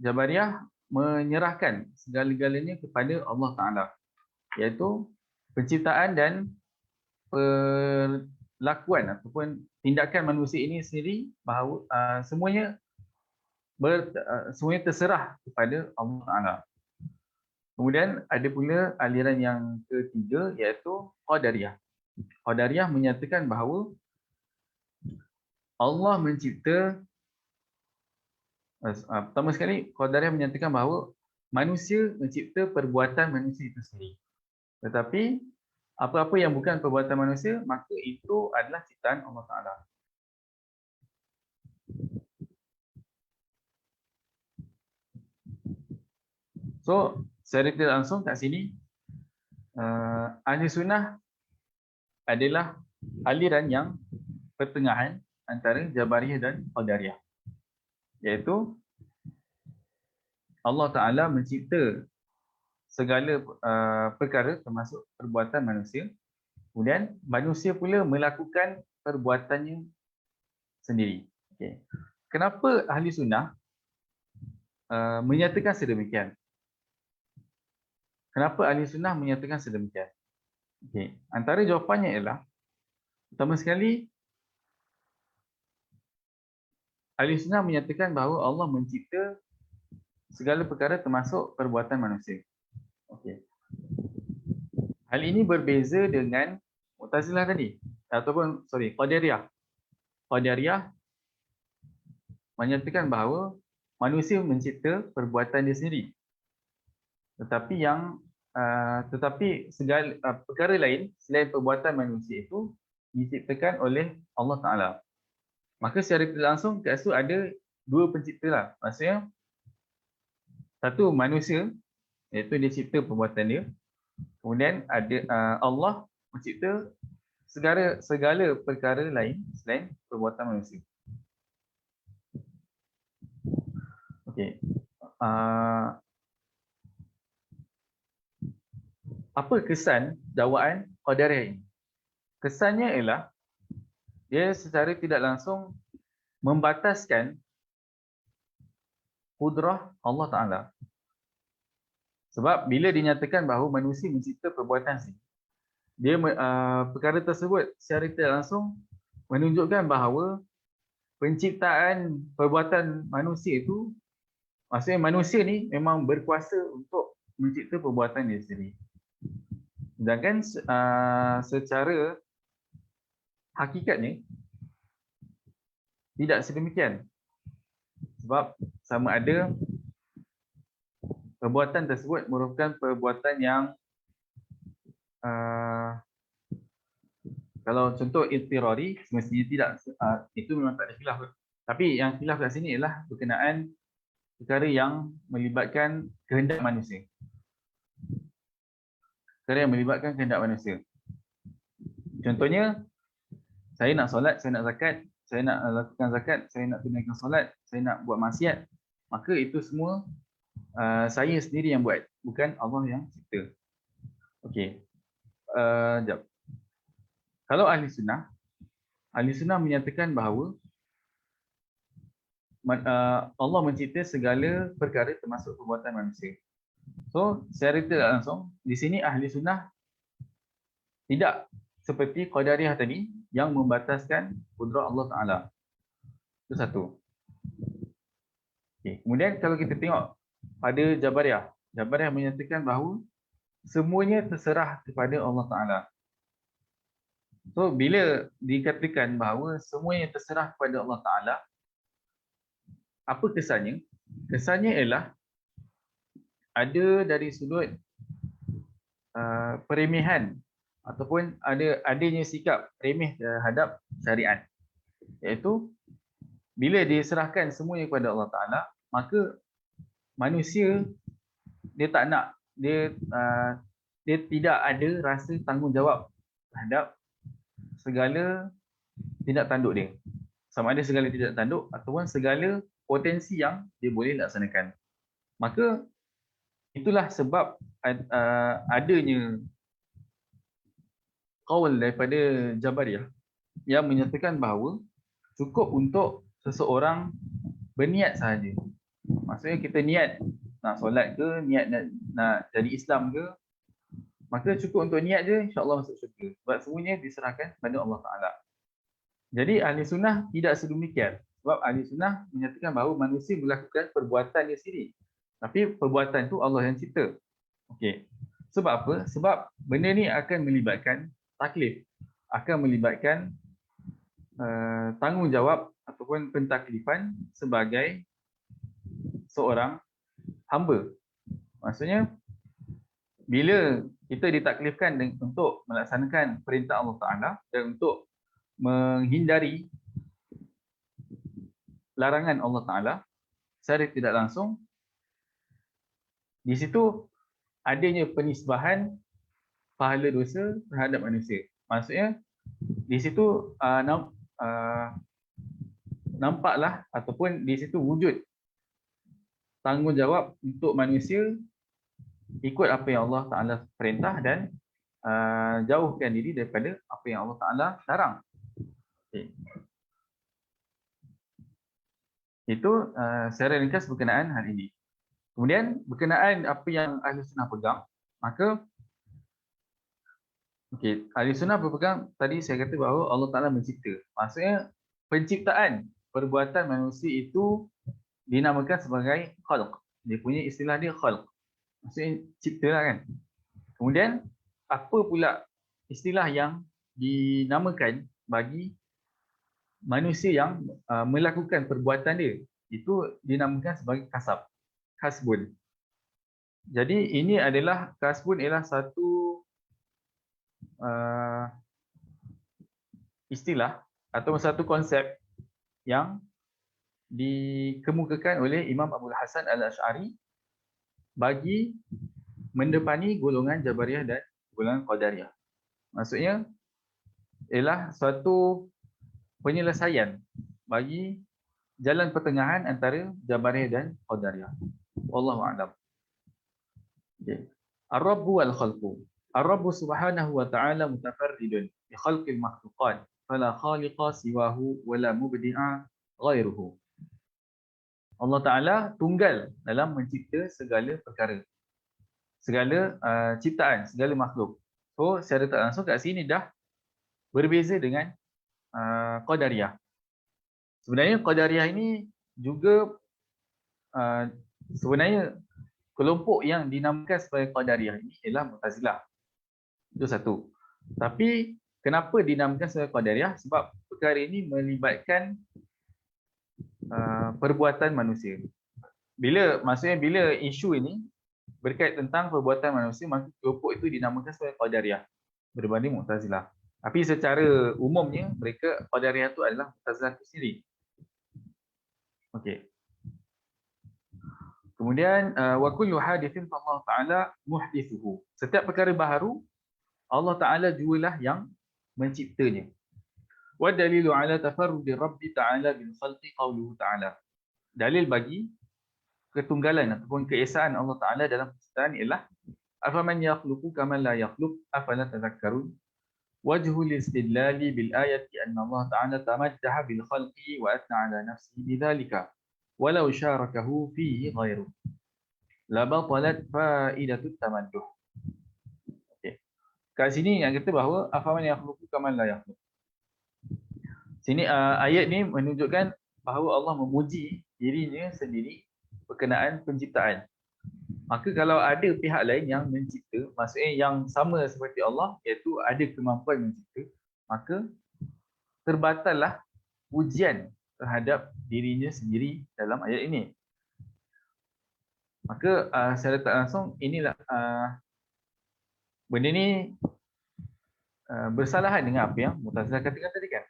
Jabariyah menyerahkan segala-galanya kepada Allah Ta'ala, iaitu penciptaan dan perlakuan ataupun tindakan manusia ini sendiri bahawa semuanya terserah kepada Allah Ta'ala. Kemudian ada pula aliran yang ketiga, iaitu Qadariyah. Qadariyah menyatakan bahawa Allah mencipta, pertama sekali Qadariyah menyatakan bahawa manusia mencipta perbuatan manusia itu sendiri. Tetapi apa-apa yang bukan perbuatan manusia, maka itu adalah ciptaan Allah Ta'ala. So, secara tidak langsung kat sini, Ahli Sunnah adalah aliran yang pertengahan antara Jabariyah dan Qadariyah. Iaitu Allah Ta'ala mencipta segala perkara termasuk perbuatan manusia. Kemudian manusia pula melakukan perbuatannya sendiri. Okay. Kenapa Ahli Sunnah menyatakan sedemikian? Kenapa Ahli Sunnah menyatakan sedemikian? Okay. Antara jawapannya ialah, pertama sekali, Ahli Sunnah menyatakan bahawa Allah mencipta segala perkara termasuk perbuatan manusia. Okay. Hal ini berbeza dengan Mu'tazilah tadi, ataupun Qadariyah. Qadariyah menyatakan bahawa manusia mencipta perbuatan dia sendiri. Tetapi segala perkara lain selain perbuatan manusia itu diciptakan oleh Allah Ta'ala. Maka secara tidak langsung kat situ ada dua pencipta lah. Maksudnya satu manusia, iaitu dia cipta perbuatan dia. Kemudian ada Allah mencipta segala perkara lain selain perbuatan manusia. Okey. Apa kesan dakwaan Qadariyah ini? Kesannya ialah dia secara tidak langsung membataskan kudrah Allah Ta'ala. Sebab bila dinyatakan bahawa manusia mencipta perbuatan sendiri, dia perkara tersebut secara tidak langsung menunjukkan bahawa penciptaan perbuatan manusia itu, maksudnya manusia ni memang berkuasa untuk mencipta perbuatan dia sendiri. Sedangkan secara hakikatnya tidak sedemikian. Sebab sama ada perbuatan tersebut merupakan perbuatan yang kalau contoh iltirari, semestinya tidak, itu memang tak ada khilaf. Tapi yang khilaf kat sini ialah berkenaan perkara yang melibatkan kehendak manusia. Perkara yang melibatkan kehendak manusia. Contohnya, saya nak solat, saya nak zakat, saya nak lakukan zakat, saya nak tunaikan solat, saya nak buat maksiat, maka itu semua saya sendiri yang buat, bukan Allah yang cipta. Okey. Sekejap. Kalau Ahli Sunnah menyatakan bahawa Allah mencipta segala perkara termasuk perbuatan manusia. So, secara tidak langsung, di sini Ahli Sunnah tidak seperti Qadariyah tadi yang membataskan kudrah Allah Ta'ala. Itu satu. Okay. Kemudian kalau kita tengok pada Jabariyah, Jabariyah menyatakan bahawa semuanya terserah kepada Allah Ta'ala. So, bila dikatakan bahawa semuanya terserah kepada Allah Ta'ala, apa kesannya? Kesannya ialah ada dari sudut peremehan ataupun adanya sikap remeh terhadap syariat. Iaitu bila diserahkan semuanya kepada Allah Ta'ala, maka manusia dia tak nak, dia tidak ada rasa tanggungjawab terhadap segala tindak tanduk dia. Sama ada segala tindak tanduk ataupun segala potensi yang dia boleh laksanakan. Maka itulah sebab adanya qaul daripada Jabariyah yang menyatakan bahawa cukup untuk seseorang berniat sahaja. Maksudnya kita niat nak solat ke, niat nak jadi Islam ke, maka cukup untuk niat je, insya-Allah masuk syurga. Sebab semuanya diserahkan kepada Allah Ta'ala. Jadi ahli sunnah tidak sedemikian. Sebab ahli sunnah menyatakan bahawa manusia melakukan perbuatan dia sendiri. Tapi perbuatan tu Allah yang cipta. Okey. Sebab apa? Sebab benda ni akan melibatkan taklif. Akan melibatkan tanggungjawab ataupun pentaklifan sebagai seorang hamba. Maksudnya bila kita ditaklifkan untuk melaksanakan perintah Allah Ta'ala dan untuk menghindari larangan Allah Ta'ala secara tidak langsung, di situ adanya penisbahan pahala dosa terhadap manusia. Maksudnya di situ nampaklah ataupun di situ wujud tanggungjawab untuk manusia ikut apa yang Allah Ta'ala perintah dan jauhkan diri daripada apa yang Allah Ta'ala larang. Okay. Itu secara ringkas berkenaan hal ini. Kemudian berkenaan apa yang Ahli Sunnah pegang, maka Ahli Sunnah berpegang, tadi saya kata bahawa Allah Ta'ala mencipta. Maksudnya penciptaan perbuatan manusia itu dinamakan sebagai khalq. Dia punya istilah dia khalq. Maksudnya cipta lah kan. Kemudian apa pula istilah yang dinamakan bagi manusia yang melakukan perbuatan dia? Itu dinamakan sebagai kasab, kasbun. Jadi ini adalah, kasbun ialah satu istilah atau satu konsep yang dikemukakan oleh Imam Abul Hasan Al-Asy'ari bagi mendepani golongan Jabariyah dan golongan Qadariyah. Maksudnya ialah suatu penyelesaian bagi jalan pertengahan antara Jabariyah dan Qadariyah. Wallahu a'lam. Okay. Ar-Rabbu wal khalqu. Ar-Rabbu subhanahu wa ta'ala mutafarridun bi khalqil makhluqat fala khaliqa siwahu wala mubdi'a ghairuhu. Allah Ta'ala tunggal dalam mencipta segala perkara, segala ciptaan, segala makhluk. So secara tak langsung kat sini dah berbeza dengan Qadariyah. Sebenarnya Qadariyah ini juga sebenarnya kelompok yang dinamakan sebagai Qadariyah ini ialah Mu'tazilah. Itu satu. Tapi kenapa dinamakan sebagai Qadariyah? Sebab perkara ini melibatkan perbuatan manusia. Maksudnya bila isu ini berkait tentang perbuatan manusia, maka kelompok itu dinamakan sebagai Qadariyah berbanding Mu'tazilah. Tapi secara umumnya mereka Qadariyah itu adalah Mu'tazilah itu sendiri. Okey. Kemudian wa kullu hadithin Allah Ta'ala muhdithuhu. Setiap perkara baharu Allah Ta'ala jualah yang menciptanya. Wa dalilu ala tafarrudi Rabbi Ta'ala bil khalqi qawluhu Ta'ala. Dalil bagi ketunggalan ataupun keesaan Allah Ta'ala dalam penciptaan ialah afaman yakhluqu kama la yakhluq afala tadhakkarun. Wajhul istidlali bil ayati anna Allah Ta'ala tamaddaha bil khalqi wa athna ala nafsihi bidzalika walau syarakahu fihi ghairu la batalat faidatut tamadduh. Okey. Kat sini yang kata bahawa afaman yakhluqu kama la yakhluq. Sini ayat ni menunjukkan bahawa Allah memuji dirinya sendiri berkenaan penciptaan. Maka kalau ada pihak lain yang mencipta, maksudnya yang sama seperti Allah, iaitu ada kemampuan mencipta, maka terbatallah pujian terhadap dirinya sendiri dalam ayat ini. Maka secara tak langsung inilah benda ni bersalahan dengan apa yang Mu'tazilah katakan tadi kan.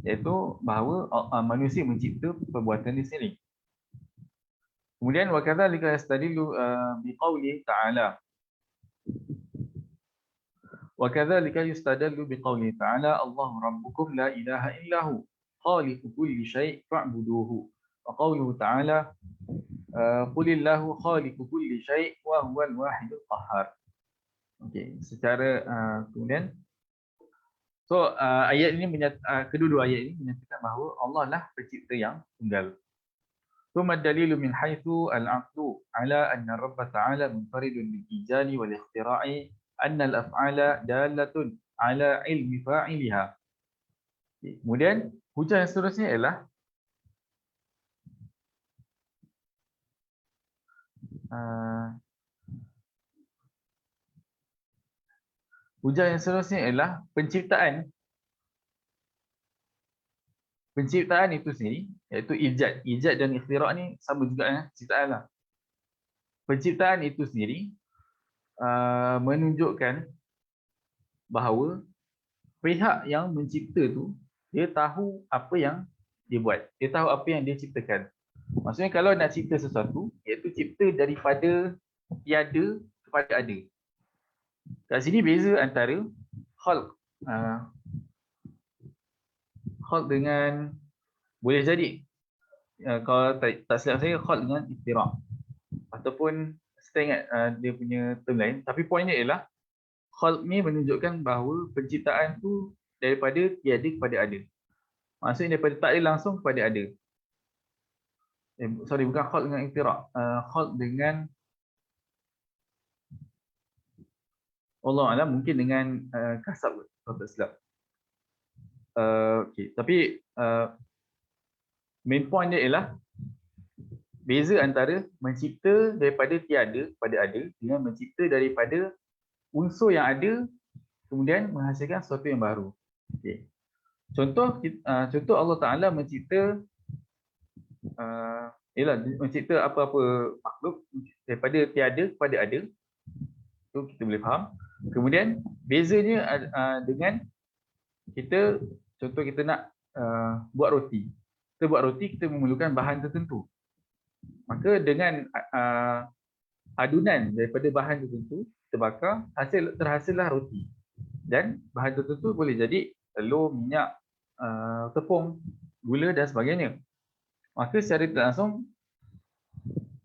iaitu bahawa manusia mencipta perbuatan dia sendiri. Kemudian wakadzalika yastadillu biqauli ta'ala. Wakadzalika yustadallu biqauli ta'ala Allahu rabbukum la ilaha illahu khaliqu kulli syai' fa'buduhu. Wa qauluhu ta'ala qulillahu khaliqu kulli syai' wa huwal wahidul qahhar. Okey, secara kemudian ayat ini kedua-dua ayat ini menyatakan bahawa Allah lah pencipta yang tunggal. ثم الدليل من حيث العقل على أن الرب تعالى منفرد بالإيجاد والاختراع أن الأفعال دالة على علم فاعلها. Kemudian hujah yang seterusnya ialah penciptaan itu sendiri, iaitu ijad dan ikhtira' ni sama juga dengan ciptaan lah. Penciptaan itu sendiri menunjukkan bahawa pihak yang mencipta tu dia tahu apa yang dia buat, dia tahu apa yang dia ciptakan. Maksudnya kalau nak cipta sesuatu, iaitu cipta daripada tiada kepada ada. Kat sini beza antara khalq dengan, boleh jadi kalau tak silap saya, khalq dengan iftira' ataupun saya ingat dia punya term lain, tapi poinnya ialah khalq ni menunjukkan bahawa penciptaan tu daripada tiada kepada ada. Maksudnya daripada tak ada langsung kepada ada. Bukan khalq dengan iftira', khalq dengan Allah Alam, mungkin dengan kasab kalau tak silap. Okay. Tapi main point dia ialah beza antara mencipta daripada tiada kepada ada dengan mencipta daripada unsur yang ada kemudian menghasilkan sesuatu yang baru. Okay. Contoh Allah Ta'ala mencipta mencipta apa-apa makhluk daripada tiada kepada ada, itu kita boleh faham. Kemudian bezanya dengan kita nak buat roti. Kita buat roti, kita memerlukan bahan tertentu. Maka dengan adunan daripada bahan tertentu, kita bakar, terhasillah roti. Dan bahan tertentu boleh jadi telur, minyak, tepung, gula dan sebagainya. Maka secara tidak langsung,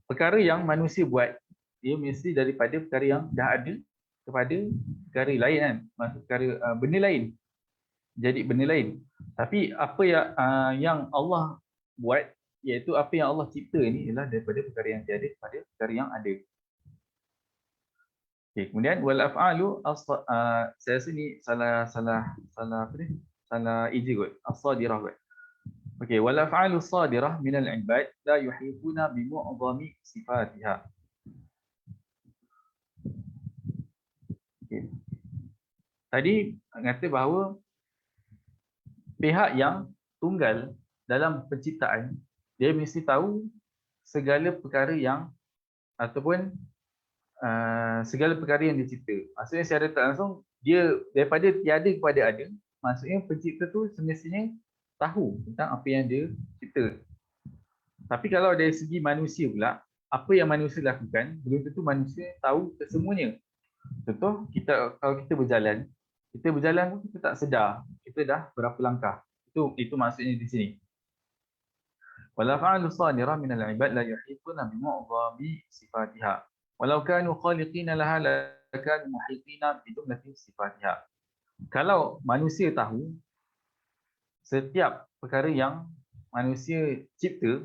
perkara yang manusia buat, dia mesti daripada perkara yang dah ada kepada perkara lain kan. Maksud perkara benda lain. Jadi benda lain. Tapi apa yang Allah buat, iaitu apa yang Allah cipta ni ialah daripada perkara yang tiada kepada perkara yang ada. Okay, kemudian wal af'alu saya rasa ni salah apa ni? Salah ija kot. As-sadirah kot. Okey, wal af'alu sadirah min al-ibad la yuhituna bi mu'dhami sifatiha. Okay. Tadi kata bahawa pihak yang tunggal dalam penciptaan, dia mesti tahu segala perkara yang ataupun segala perkara yang dicipta. Maksudnya secara tak langsung dia daripada tiada kepada ada. Maksudnya pencipta tu semestinya tahu tentang apa yang dia cipta. Tapi kalau dari segi manusia pula, apa yang manusia lakukan belum tentu manusia tahu kesemuanya. Contoh, kalau kita berjalan pun kita tak sedar kita dah berapa langkah. Itu maksudnya di sini. Wala fa'alu sadira min al-ibad la yuhituna bi mu'dhami sifatiha. Walau kanu khaliqina laha lakanu muhitina bi jumlati sifatiha. Kalau manusia tahu setiap perkara yang manusia cipta,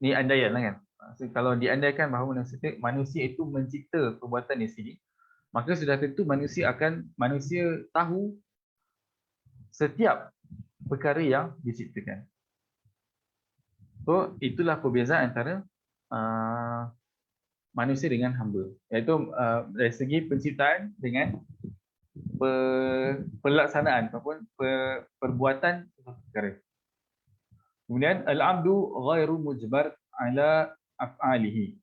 ni andaian lah kan. Maksud, kalau diandaikan bahawa manusia itu mencipta perbuatan di sini, maka sudah tentu manusia tahu setiap perkara yang diciptakan. So, itulah perbezaan antara manusia dengan hamba. Iaitu dari segi penciptaan dengan pelaksanaan ataupun perbuatan perkara. Kemudian al-'abdu ghairu mujbar ala af'alihi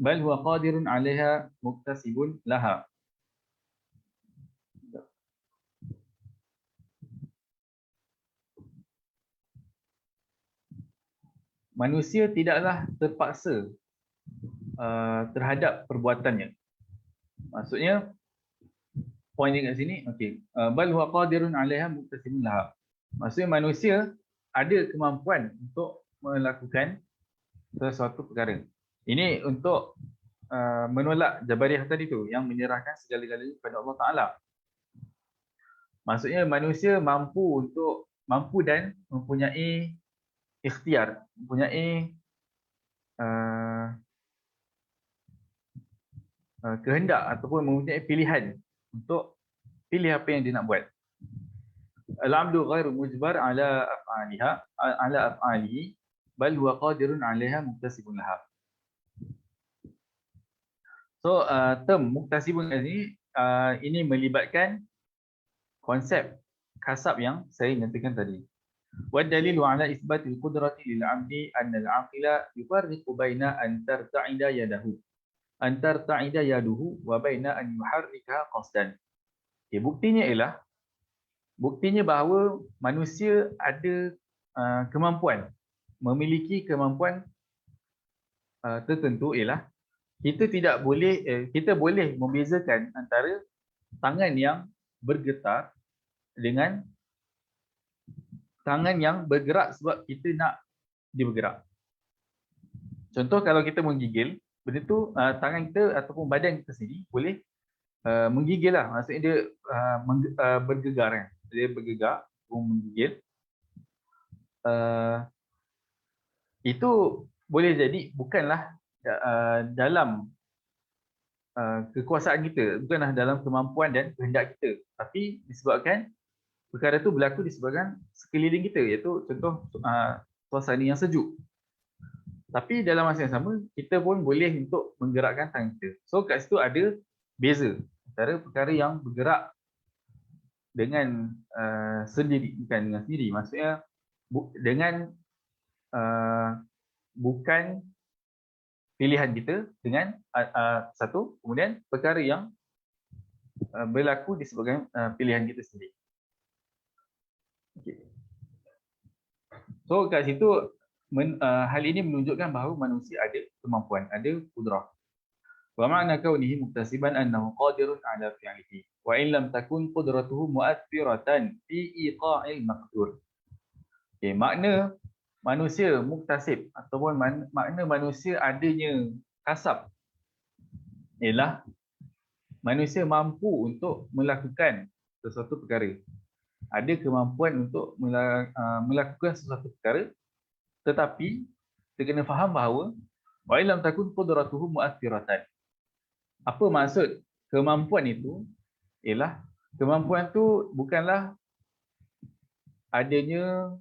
bal huwa qadirun 'alaiha muktasibun laha. manusia tidaklah terpaksa terhadap perbuatannya. Maksudnya poin dia kat sini, okey. Bal huwa qadirun 'alaiha muktasibun laha. Maksudnya manusia ada kemampuan untuk melakukan sesuatu perkara. Ini untuk menolak Jabariyah tadi tu yang menyerahkan segala-galanya kepada Allah Taala. Maksudnya manusia mampu dan mempunyai ikhtiar, mempunyai kehendak ataupun mempunyai pilihan untuk pilih apa yang dia nak buat. Al-'abdu ghairu mujbar ala af'alihi bal huwa qadirun 'alaiha muktasibun laha. So term muktasibun ini melibatkan konsep kasab yang saya nyatakan tadi. Wa dalilu 'ala isbatil qudrati lil 'abdi anna al-'aqila yufarriqu baina an tarta'ida yaduhu wa baina an yuharrikaha qasdan. Okay, buktinya bahawa manusia ada kemampuan, memiliki kemampuan tertentu ialah kita boleh membezakan antara tangan yang bergetar dengan tangan yang bergerak sebab kita nak dia bergerak. Contoh kalau kita menggigil, benda tu tangan kita ataupun badan kita sendiri boleh menggigil lah. Maksudnya dia bergegar kan. Dia bergegar, menggigil. Itu boleh jadi bukanlah dalam kekuasaan kita, bukanlah dalam kemampuan dan kehendak kita, tapi disebabkan perkara itu berlaku disebabkan sekeliling kita, iaitu contoh suasana yang sejuk. Tapi dalam masa yang sama, kita pun boleh untuk menggerakkan tangan kita. So kat situ ada beza antara perkara yang bergerak dengan sendiri, bukan dengan sendiri. Maksudnya dengan bukan pilihan kita dengan satu, kemudian perkara yang berlaku disebabkan pilihan kita sendiri. Okay. So kat situ hal ini menunjukkan bahawa manusia ada kemampuan, ada qudrah. Wa ma'na kaunihi muktasiban annahu qadirun 'ala fi'lihi wa in lam takun qudratuhu mu'athiratan fi iqa'il maqdur. Okay, makna manusia muktasib ataupun makna manusia adanya kasab ialah manusia mampu untuk melakukan sesuatu perkara. Ada kemampuan untuk melakukan sesuatu perkara, tetapi kita kena faham bahawa wa illam takun qudratuhu mu'athiratan. Apa maksud kemampuan itu? Ialah kemampuan itu bukanlah adanya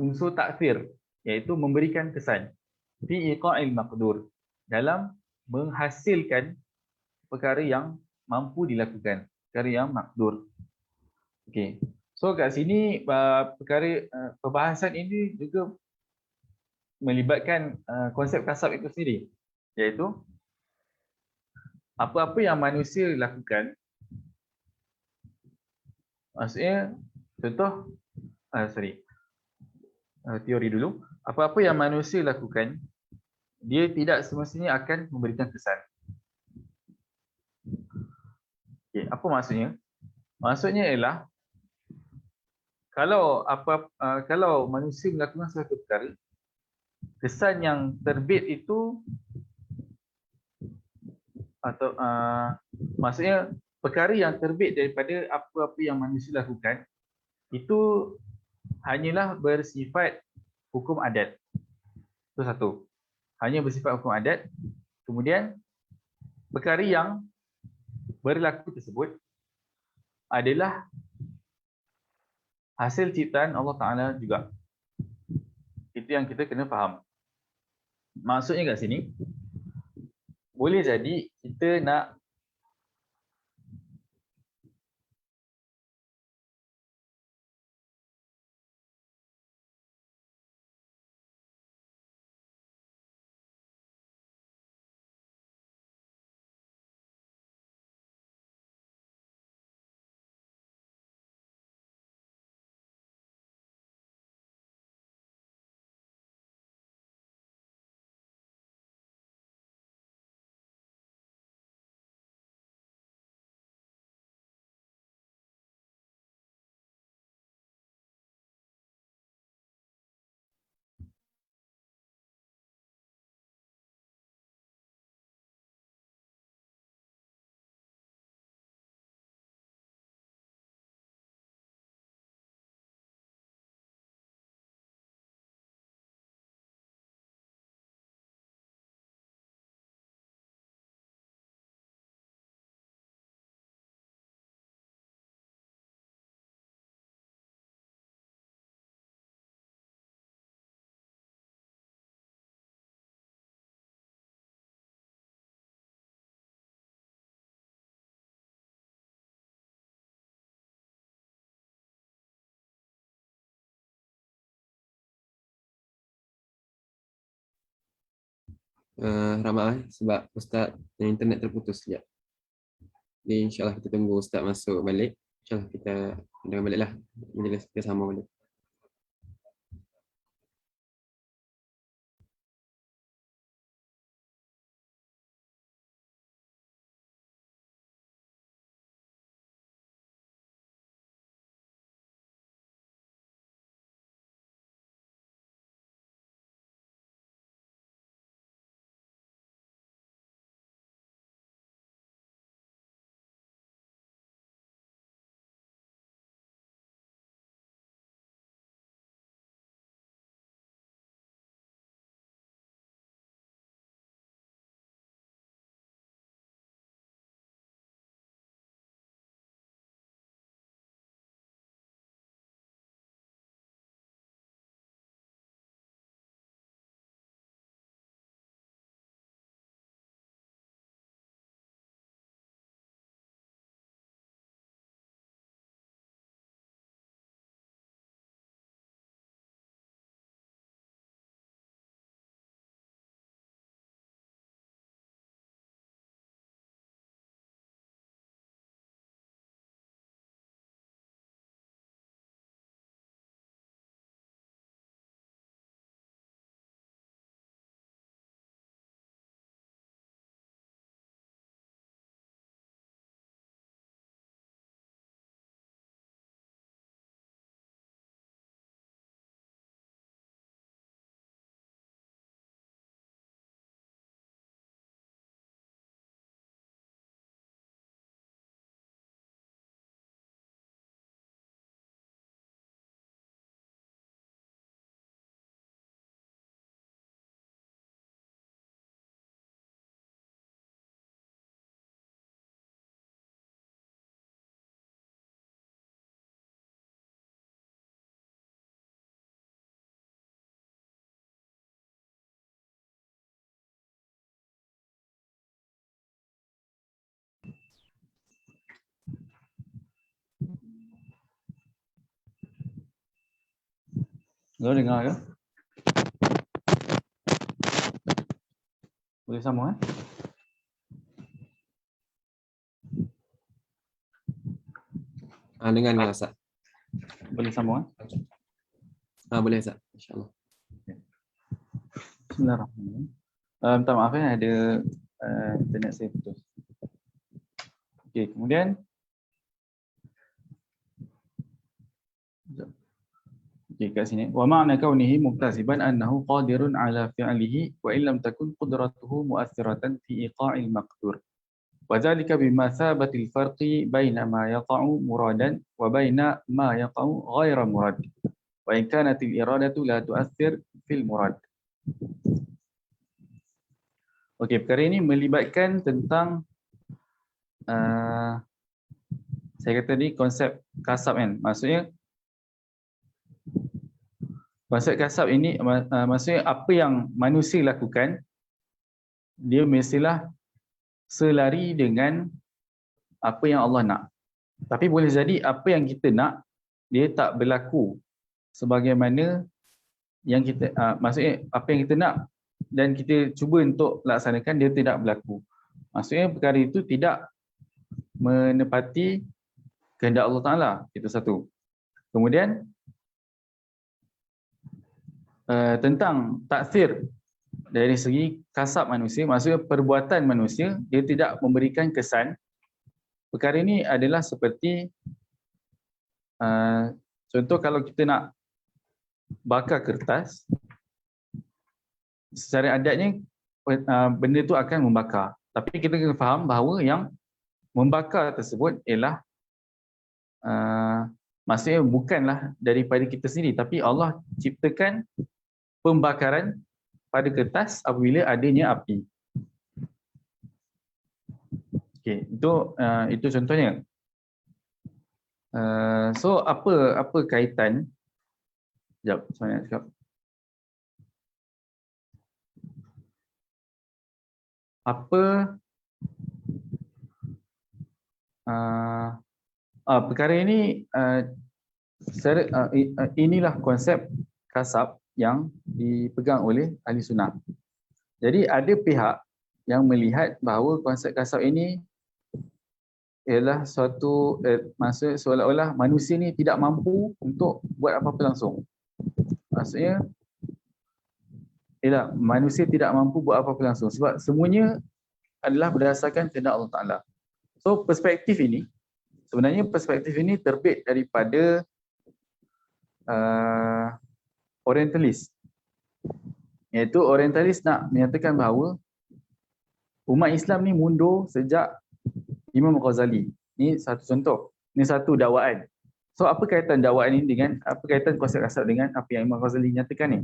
unsur takfir, iaitu memberikan kesan fi iqa'il maqdur, dalam menghasilkan perkara yang mampu dilakukan, perkara yang makdur. Okey. So kat sini perbahasan ini juga melibatkan konsep kasab itu sendiri, iaitu apa-apa yang manusia lakukan. Maksudnya contoh teori dulu. Apa-apa yang manusia lakukan, dia tidak semestinya akan memberikan kesan. Okay, apa maksudnya? Maksudnya ialah kalau manusia melakukan suatu perkara, kesan yang terbit itu atau maksudnya perkara yang terbit daripada apa-apa yang manusia lakukan itu hanyalah bersifat hukum adat. Itu satu. Hanya bersifat hukum adat. Kemudian perkara yang berlaku tersebut adalah hasil ciptaan Allah Ta'ala juga. Itu yang kita kena faham. Maksudnya kat sini, boleh jadi kita nak Ramai sebab Ustaz yang internet terputus sekejap. Jadi insyaAllah kita tunggu Ustaz masuk balik. InsyaAllah kita dengar balik lah. Majlis kita sama balik. Lo dengar ke? Boleh sambung Dengar Ustaz. Boleh sambung Boleh Ustaz. InsyaAllah. Bismillahirrahmanirrahim. Minta maaf ada internet saya putus. Okey, kemudian kat sini wa ma'na kaunihi muktasiban annahu qadirun ala fi'lihi wa illam takun qudratuhu mu'athiratan fi iqa'il maqdur wa dhalika bimathabatil farqi baina ma yaqa'u muradan wa baina ma yaqa'u ghaira murad wa in kanat al iradatu la tu'athir fil murad. Okey, perkara ini melibatkan tentang saya kata ni konsep kasab kan. Maksudnya konsep kasab ini maksudnya apa yang manusia lakukan dia mestilah selari dengan apa yang Allah nak. Tapi boleh jadi apa yang kita nak dia tak berlaku sebagaimana yang kita maksudnya apa yang kita nak dan kita cuba untuk laksanakan dia tidak berlaku. Maksudnya perkara itu tidak menepati kehendak Allah Taala. Itu satu. Kemudian tentang taksir dari segi kasab manusia, maksudnya perbuatan manusia dia tidak memberikan kesan. Perkara ini adalah seperti contoh kalau kita nak bakar kertas, secara adatnya benda itu akan membakar. Tapi kita kena faham bahawa yang membakar tersebut ialah maksudnya bukanlah daripada kita sendiri, tapi Allah ciptakan pembakaran pada kertas apabila adanya api. Okey, itu contohnya. So apa kaitan? Sekejap, saya nak cakap. Apa perkara ini inilah konsep kasab yang dipegang oleh ahli sunnah. Jadi ada pihak yang melihat bahawa konsep kasab ini ialah suatu maksud seolah-olah manusia ni tidak mampu untuk buat apa-apa langsung. Maksudnya ialah manusia tidak mampu buat apa-apa langsung sebab semuanya adalah berdasarkan kehendak Allah Taala. So perspektif ini terbit daripada Orientalis. Iaitu Orientalis nak menyatakan bahawa umat Islam ni mundur sejak Imam Ghazali. Ini satu contoh. Ini satu dakwaan. So apa kaitan dakwaan ini dengan, apa kaitan konsep kasab dengan apa yang Imam Ghazali nyatakan ni?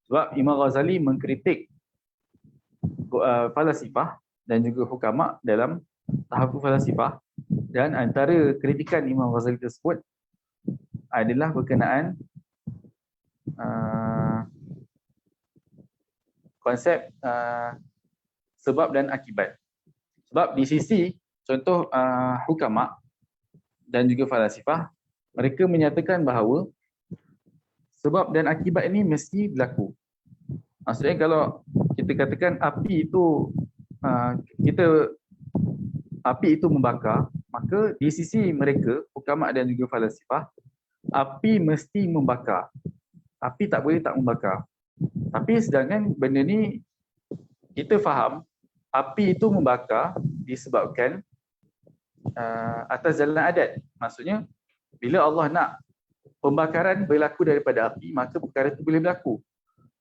Sebab Imam Ghazali mengkritik falasifah dan juga hukama dalam tahap falasifah, dan antara kritikan Imam Ghazali tersebut adalah berkenaan konsep sebab dan akibat. Sebab di sisi contoh hukama dan juga falasifah, mereka menyatakan bahawa sebab dan akibat ini mesti berlaku. Maksudnya kalau kita katakan api itu membakar, maka di sisi mereka, hukama dan juga falasifah, api mesti membakar. Api tak boleh tak membakar. Tapi sedangkan benda ni kita faham api itu membakar disebabkan atas jalan adat. Maksudnya bila Allah nak pembakaran berlaku daripada api, maka perkara itu boleh berlaku.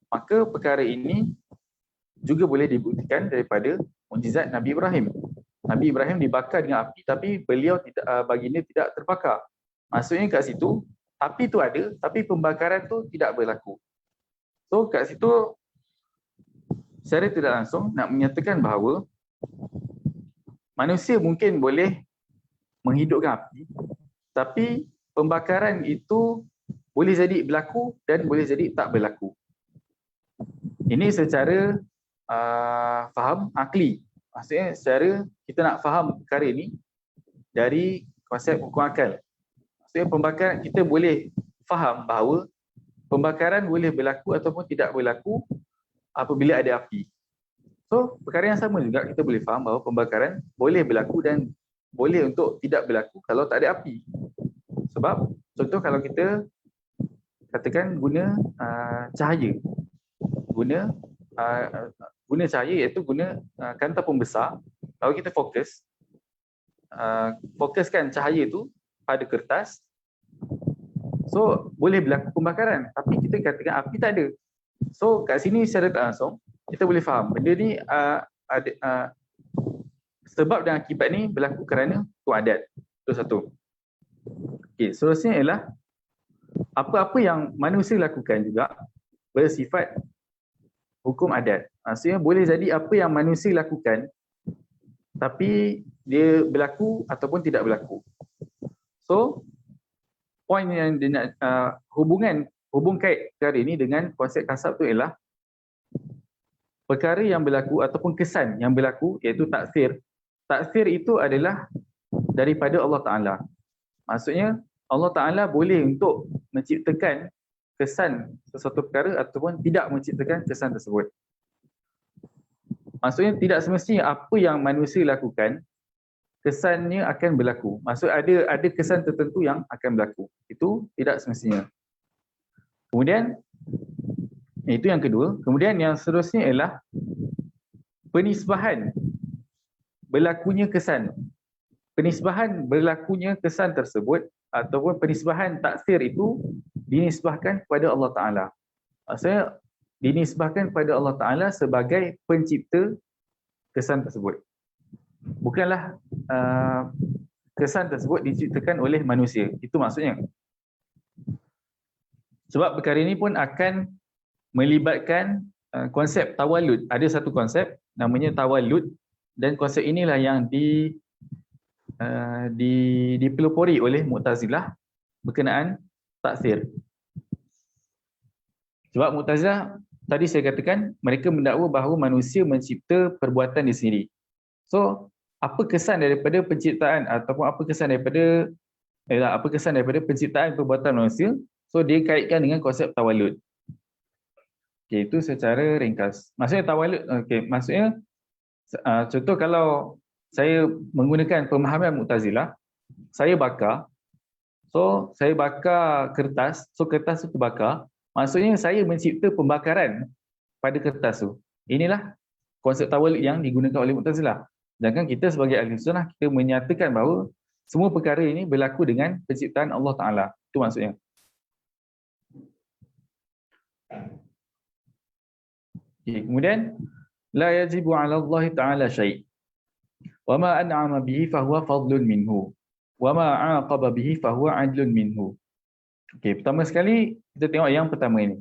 Maka perkara ini juga boleh dibuktikan daripada mukjizat Nabi Ibrahim. Nabi Ibrahim dibakar dengan api tapi beliau tidak, baginda tidak terbakar. Maksudnya kat situ api itu ada tapi pembakaran tu tidak berlaku. So kat situ secara tidak langsung nak menyatakan bahawa manusia mungkin boleh menghidupkan api, tapi pembakaran itu boleh jadi berlaku dan boleh jadi tak berlaku. Ini secara faham akli. Maksudnya secara kita nak faham perkara ini dari konsep hukum akal. Maksudnya pembakaran, kita boleh faham bahawa pembakaran boleh berlaku ataupun tidak berlaku apabila ada api. So, perkara yang sama juga kita boleh faham bahawa pembakaran boleh berlaku dan boleh untuk tidak berlaku kalau tak ada api. Sebab, contoh kalau kita katakan guna cahaya. Guna cahaya iaitu guna kanta pembesar. Kalau kita fokuskan cahaya itu pada kertas, so boleh berlaku pembakaran, tapi kita katakan api tak ada. So kat sini secara tak langsung kita boleh faham benda ni sebab dan akibat ni berlaku kerana hukum adat. Itu satu. Okey, seterusnya ialah apa-apa yang manusia lakukan juga bersifat hukum adat. Maksudnya boleh jadi apa yang manusia lakukan tapi dia berlaku ataupun tidak berlaku. So poin yang dia nak hubung kait perkara ini dengan konsep kasab tu ialah perkara yang berlaku ataupun kesan yang berlaku iaitu taksir. Taksir itu adalah daripada Allah Ta'ala. Maksudnya Allah Ta'ala boleh untuk menciptakan kesan sesuatu perkara ataupun tidak menciptakan kesan tersebut. Maksudnya tidak semestinya apa yang manusia lakukan kesannya akan berlaku. Maksud ada kesan tertentu yang akan berlaku. Itu tidak semestinya. Kemudian itu yang kedua. Kemudian yang seterusnya ialah penisbahan berlakunya kesan. Penisbahan berlakunya kesan tersebut ataupun penisbahan taksir itu dinisbahkan kepada Allah Ta'ala. Maksudnya dinisbahkan kepada Allah Ta'ala sebagai pencipta kesan tersebut. Bukanlah kesan tersebut diciptakan oleh manusia. Itu maksudnya. Sebab perkara ini pun akan melibatkan konsep tawalud. Ada satu konsep namanya tawalud, dan konsep inilah yang dipelopori oleh Mu'tazilah berkenaan taksir. Sebab Mu'tazilah tadi saya katakan mereka mendakwa bahawa manusia mencipta perbuatan dia sendiri. So, apa kesan daripada penciptaan ataupun apa kesan daripada penciptaan perbuatan manusia? So, dia kaitkan dengan konsep tawalud. Okey, itu secara ringkas. Maksudnya tawalud, okey, maksudnya contoh kalau saya menggunakan pemahaman Mu'tazilah, saya bakar, so saya bakar kertas, so kertas itu terbakar, maksudnya saya mencipta pembakaran pada kertas tu. Inilah konsep tawalud yang digunakan oleh Mu'tazilah. Sedangkan kita sebagai ahli sunnah, kita menyatakan bahawa semua perkara ini berlaku dengan penciptaan Allah Ta'ala. Itu maksudnya. Okay, kemudian la yajibu 'ala Allah Ta'ala syai'. Wa ma an'ama bihi fahuwa fadlun minhu. Wa ma 'aqaba bihi fahuwa 'adlun minhu. Okey, pertama sekali kita tengok yang pertama ini,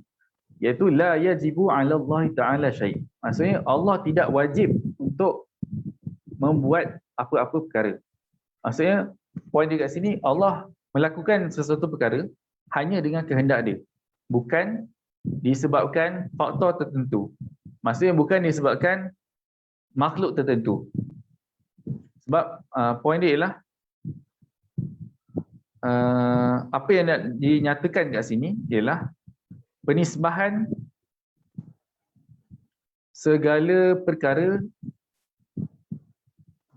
iaitu la yajibu 'ala Allah Ta'ala syai'. Maksudnya Allah tidak wajib untuk membuat apa-apa perkara. Maksudnya poin di kat sini, Allah melakukan sesuatu perkara hanya dengan kehendak dia, bukan disebabkan faktor tertentu. Maksudnya bukan disebabkan makhluk tertentu. Sebab poin dia ialah apa yang nak dinyatakan kat sini ialah penisbahan segala perkara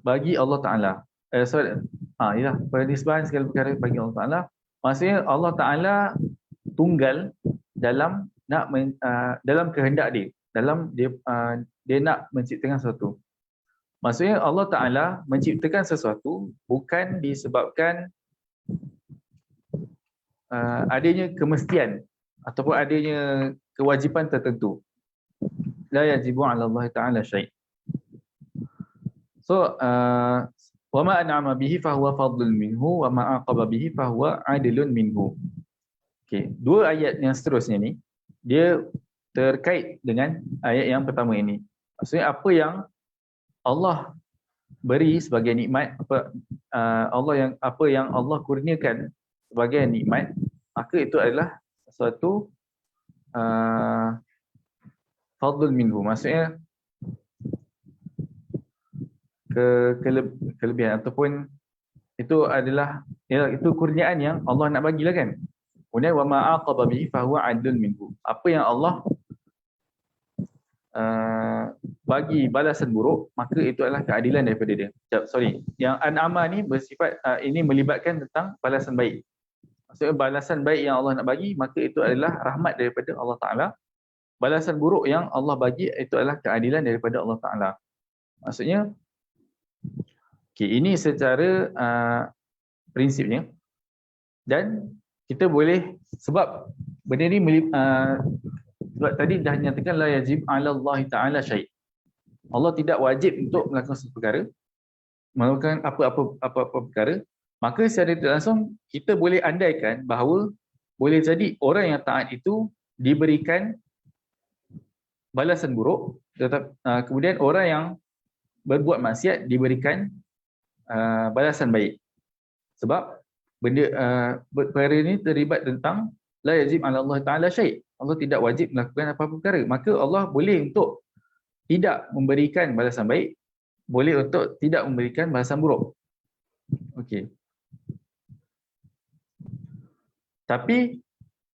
bagi Allah Ta'ala. Ialah penisbahan segala perkara bagi Allah Ta'ala. Maksudnya Allah Ta'ala tunggal dalam dalam kehendak dia, dalam dia nak menciptakan sesuatu. Maksudnya Allah Ta'ala menciptakan sesuatu bukan disebabkan adanya kemestian ataupun adanya kewajipan tertentu. La yajibu 'ala Allah Ta'ala syai'. So wa ma an'ama bihi fahuwa fadlun minhu wa ma aqaba bihi fahuwa 'adlun minhu. Okey, dua ayat yang seterusnya ni dia terkait dengan ayat yang pertama ini. Maksudnya apa yang Allah beri sebagai nikmat, apa yang Allah kurniakan sebagai nikmat, maka itu adalah sesuatu fadlun minhu. Maksudnya kelebihan ataupun itu adalah itu kurniaan yang Allah nak bagilah kan. Kemudian wa ma aqaba bihi fa huwa 'adlun minhu. Apa yang Allah bagi balasan buruk, maka itu adalah keadilan daripada dia. Yang an'ama ni bersifat ini melibatkan tentang balasan baik. Maksudnya balasan baik yang Allah nak bagi, maka itu adalah rahmat daripada Allah Ta'ala. Balasan buruk yang Allah bagi, itu adalah keadilan daripada Allah Ta'ala. Maksudnya ini secara prinsipnya, dan kita boleh, sebab benda ni sebab tadi dah nyatakan la yajib 'ala Allah Ta'ala syai'. Allah tidak wajib untuk melakukan sesuatu perkara, melakukan apa-apa perkara, maka secara tidak langsung kita boleh andaikan bahawa boleh jadi orang yang taat itu diberikan balasan buruk, kemudian orang yang berbuat maksiat diberikan balasan baik. Sebab perkara ini terlibat tentang la yajib 'ala Allah Ta'ala syai'. Allah tidak wajib melakukan apa-apa perkara. Maka Allah boleh untuk tidak memberikan balasan baik, boleh untuk tidak memberikan balasan buruk. Okey. Tapi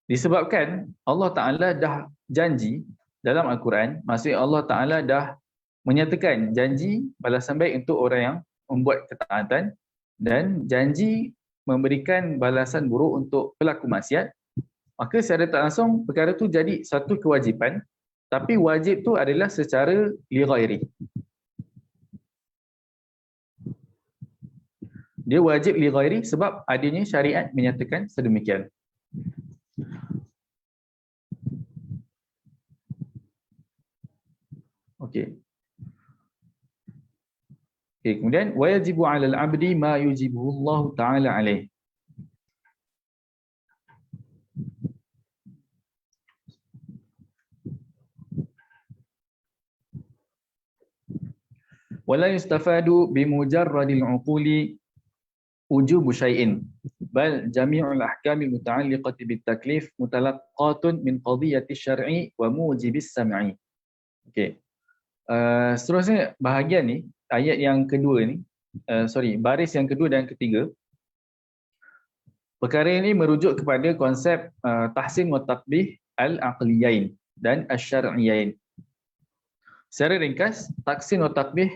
disebabkan Allah Ta'ala dah janji dalam Al-Quran, maksudnya Allah Ta'ala dah menyatakan janji balasan baik untuk orang yang membuat ketaatan dan janji memberikan balasan buruk untuk pelaku maksiat, maka secara tak langsung perkara tu jadi satu kewajipan, tapi wajib tu adalah secara li ghairi. Dia wajib li ghairi sebab adanya syariat menyatakan sedemikian. Okey. Kemudian wajibu 'alal 'abdi ma yujibuhu Allah Ta'ala 'alaih. Wala yustafadu bimujarradil 'uquli wujubu syai'in bal jami'ul ahkamil muta'alliqati bitaklif mutalaqqatun min qadiyati syar'i wa mujibis sam'i. Okey. Seterusnya bahagian ni, ayat yang kedua ni, baris yang kedua dan ketiga, perkara ini merujuk kepada konsep tahsin wa taqbih al-aqliyain. dan asy-syar'iyyain. Secara ringkas, tahsin wa tatbih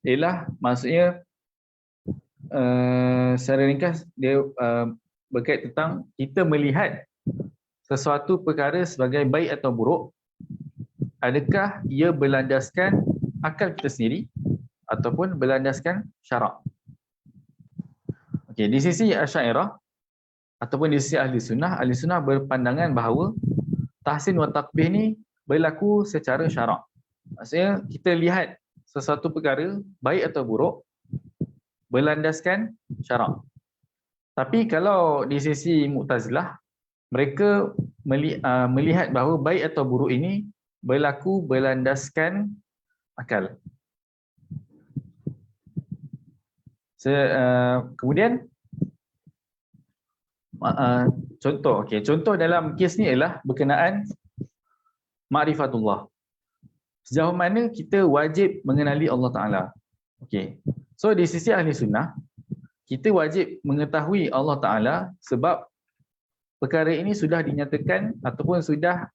ialah maksudnya secara ringkas dia berkait tentang kita melihat sesuatu perkara sebagai baik atau buruk, adakah ia berlandaskan akal kita sendiri ataupun berlandaskan syarak. Okey, di sisi Asy'ariyah ataupun di sisi ahli sunnah berpandangan bahawa tahsin wa taqbih ni berlaku secara syarak. Maksudnya kita lihat sesuatu perkara baik atau buruk berlandaskan syarak. Tapi kalau di sisi Mu'tazilah, mereka melihat bahawa baik atau buruk ini berlaku berlandaskan akal. Kemudian contoh dalam kes ni ialah berkenaan ma'rifatullah. Sejauh mana kita wajib mengenali Allah Ta'ala. Okey. So di sisi ahli sunnah, kita wajib mengetahui Allah Ta'ala sebab perkara ini sudah dinyatakan ataupun sudah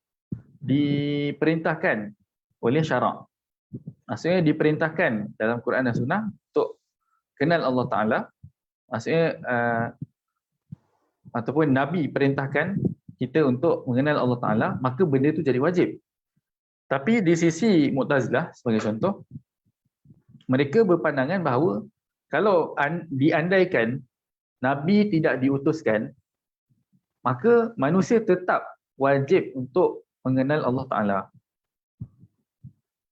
diperintahkan oleh syarak. Maksudnya diperintahkan dalam Quran dan Sunnah untuk kenal Allah Ta'ala. Maksudnya ataupun Nabi perintahkan kita untuk mengenal Allah Ta'ala, maka benda itu jadi wajib. Tapi di sisi Mu'tazilah sebagai contoh, mereka berpandangan bahawa kalau diandaikan Nabi tidak diutuskan, maka manusia tetap wajib untuk mengenal Allah Ta'ala.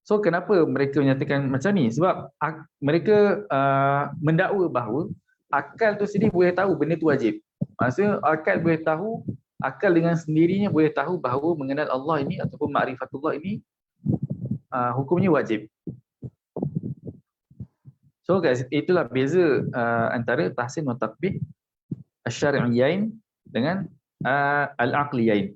So kenapa mereka menyatakan macam ni? Sebab mereka mendakwa bahawa akal tu sendiri boleh tahu benda tu wajib. Maksudnya akal dengan sendirinya boleh tahu bahawa mengenal Allah ini ataupun ma'rifatullah ini hukumnya wajib. So guys, itulah beza antara tahsin wa taqbih asy-syar'iyyain dengan al-aqliyain.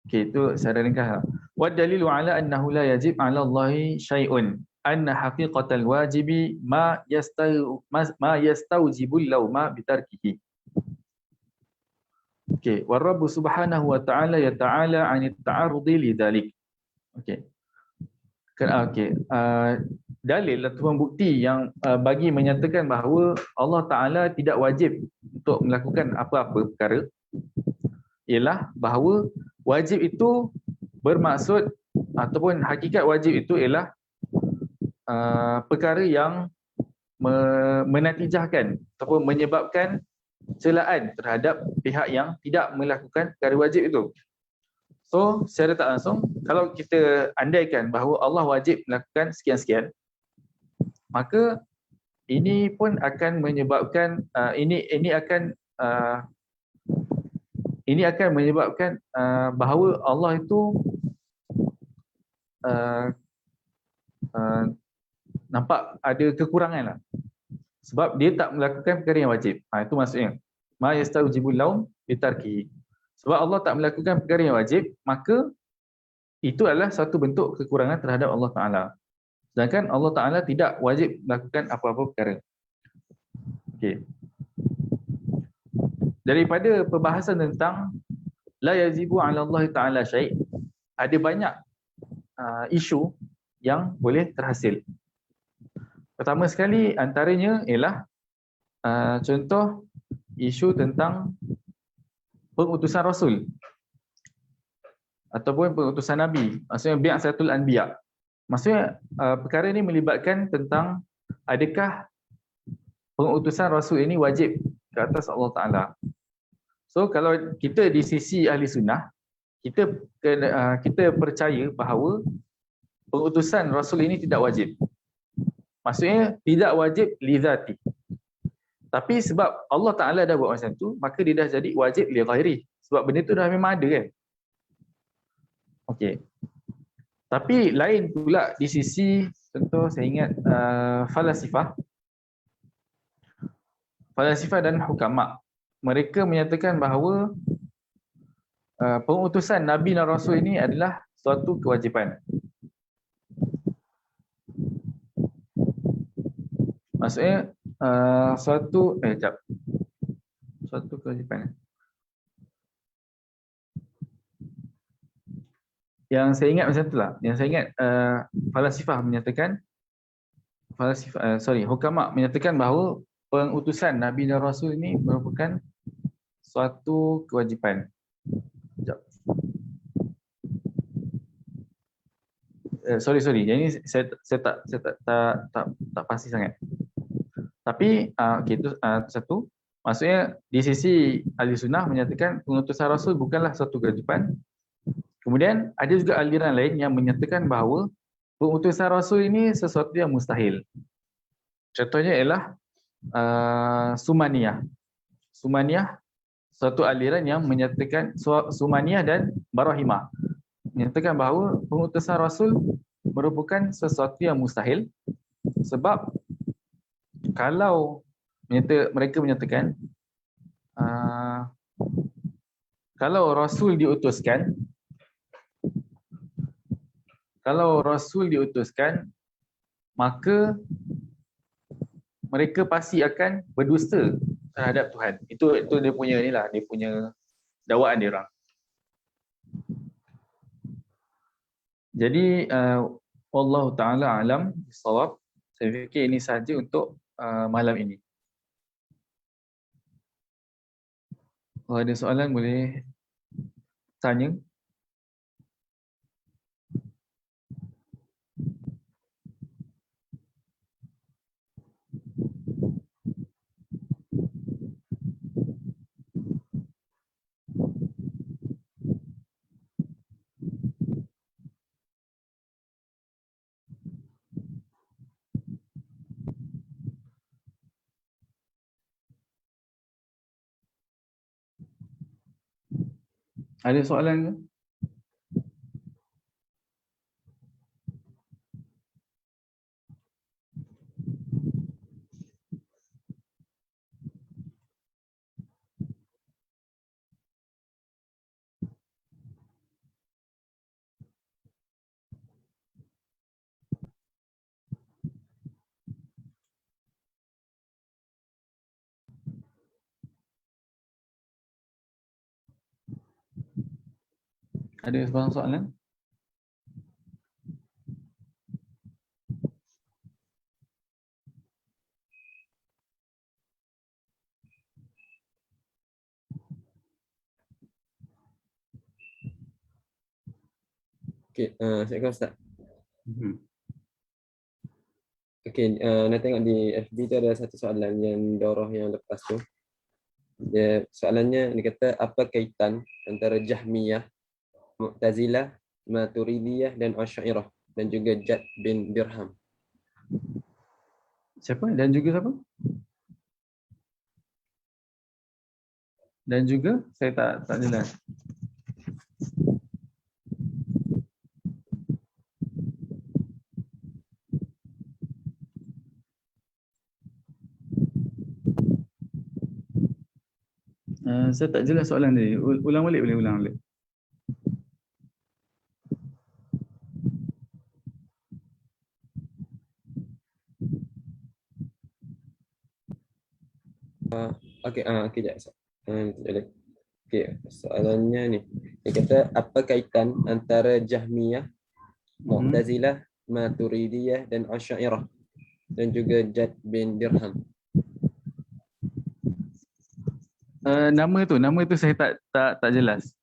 Okey, itu secara ringkas. Wa dalilu ala annahu la yajib 'ala Allahi syai'un anna haqiqatal wajibi ma yastawjibul lawma bitarkihi. Okey, wa Rabb subhanahu wa ta'ala yata'ala 'anil ta'arrudi lidzalik. Okey. Okey, dalil ataupun bukti yang bagi menyatakan bahawa Allah Ta'ala tidak wajib untuk melakukan apa-apa perkara ialah bahawa wajib itu bermaksud ataupun hakikat wajib itu ialah perkara yang menatijahkan ataupun menyebabkan celaan terhadap pihak yang tidak melakukan perkara wajib itu. So, secara tak langsung, kalau kita andaikan bahawa Allah wajib melakukan sekian-sekian, maka ini pun akan menyebabkan ini akan menyebabkan bahawa Allah itu nampak ada kekurangan lah. Sebab dia tak melakukan perkara yang wajib. Itu maksudnya. Ma yastawjibul laum bitarkihi. Sebab Allah tak melakukan perkara yang wajib, maka itu adalah satu bentuk kekurangan terhadap Allah Ta'ala. Sedangkan Allah Ta'ala tidak wajib melakukan apa-apa perkara. Okey. Daripada perbahasan tentang la yajibu 'ala Allah Ta'ala syai', ada banyak isu yang boleh terhasil. Pertama sekali antaranya ialah contoh isu tentang pengutusan Rasul ataupun pengutusan Nabi, maksudnya bi'atsatul anbiya. Maksudnya perkara ini melibatkan tentang adakah pengutusan Rasul ini wajib ke atas Allah Ta'ala. So kalau kita di sisi ahli sunnah, kita percaya bahawa pengutusan Rasul ini tidak wajib. Maksudnya tidak wajib li dzati. Tapi sebab Allah Ta'ala dah buat macam tu, maka dia dah jadi wajib li ghairi. Sebab benda tu dah memang ada kan. Okey. Tapi lain pula di sisi, contoh saya ingat falasifah dan hukama. Mereka menyatakan bahawa pengutusan Nabi dan Rasul ini adalah suatu kewajipan. Maksudnya suatu kewajipan. Yang saya ingat macam itulah. Yang saya ingat falasifah menyatakan hukama menyatakan bahawa pengutusan Nabi dan Rasul ini merupakan suatu kewajipan. Sekejap. Sorry. Jadi saya tak pasti sangat. Tapi itu satu. Maksudnya di sisi ahli sunnah menyatakan pengutusan Rasul bukanlah suatu kewajipan. Kemudian ada juga aliran lain yang menyatakan bahawa pengutusan Rasul ini sesuatu yang mustahil. Contohnya ialah Sumaniyah. Sumaniyah suatu aliran yang menyatakan Sumaniyah dan Barahimah menyatakan bahawa pengutusan Rasul merupakan sesuatu yang mustahil, sebab kalau mereka menyatakan kalau Rasul diutuskan, maka mereka pasti akan berdusta terhadap Tuhan. Itu dia punya dia punya dakwaan dia orang. Jadi wallahu taala alam bisawab. Saya fikir ini sahaja untuk malam ini. Kalau ada soalan boleh tanya. Ada soalan ke? Ada sebarang soalan? Okey, saya Ustaz. Okey, nak tengok di FB tu ada satu soalan yang daurah yang lepas tu. Soalannya dia kata apa kaitan antara Jahmiyah, Mu'tazilah, Maturidiyah dan Asy'ariyah dan juga Jad bin Dirham. Siapa? Dan juga siapa? Dan juga saya tak jelas. Saya tak jelas soalan tadi. Ulang balik, boleh ulang balik? Okey, sekejap. Okey, soalannya ni. Dia kata apa kaitan antara Jahmiyah, Mu'tazilah, Maturidiyah dan Asy'ariyah dan juga Jad bin Dirham. Nama tu saya tak jelas.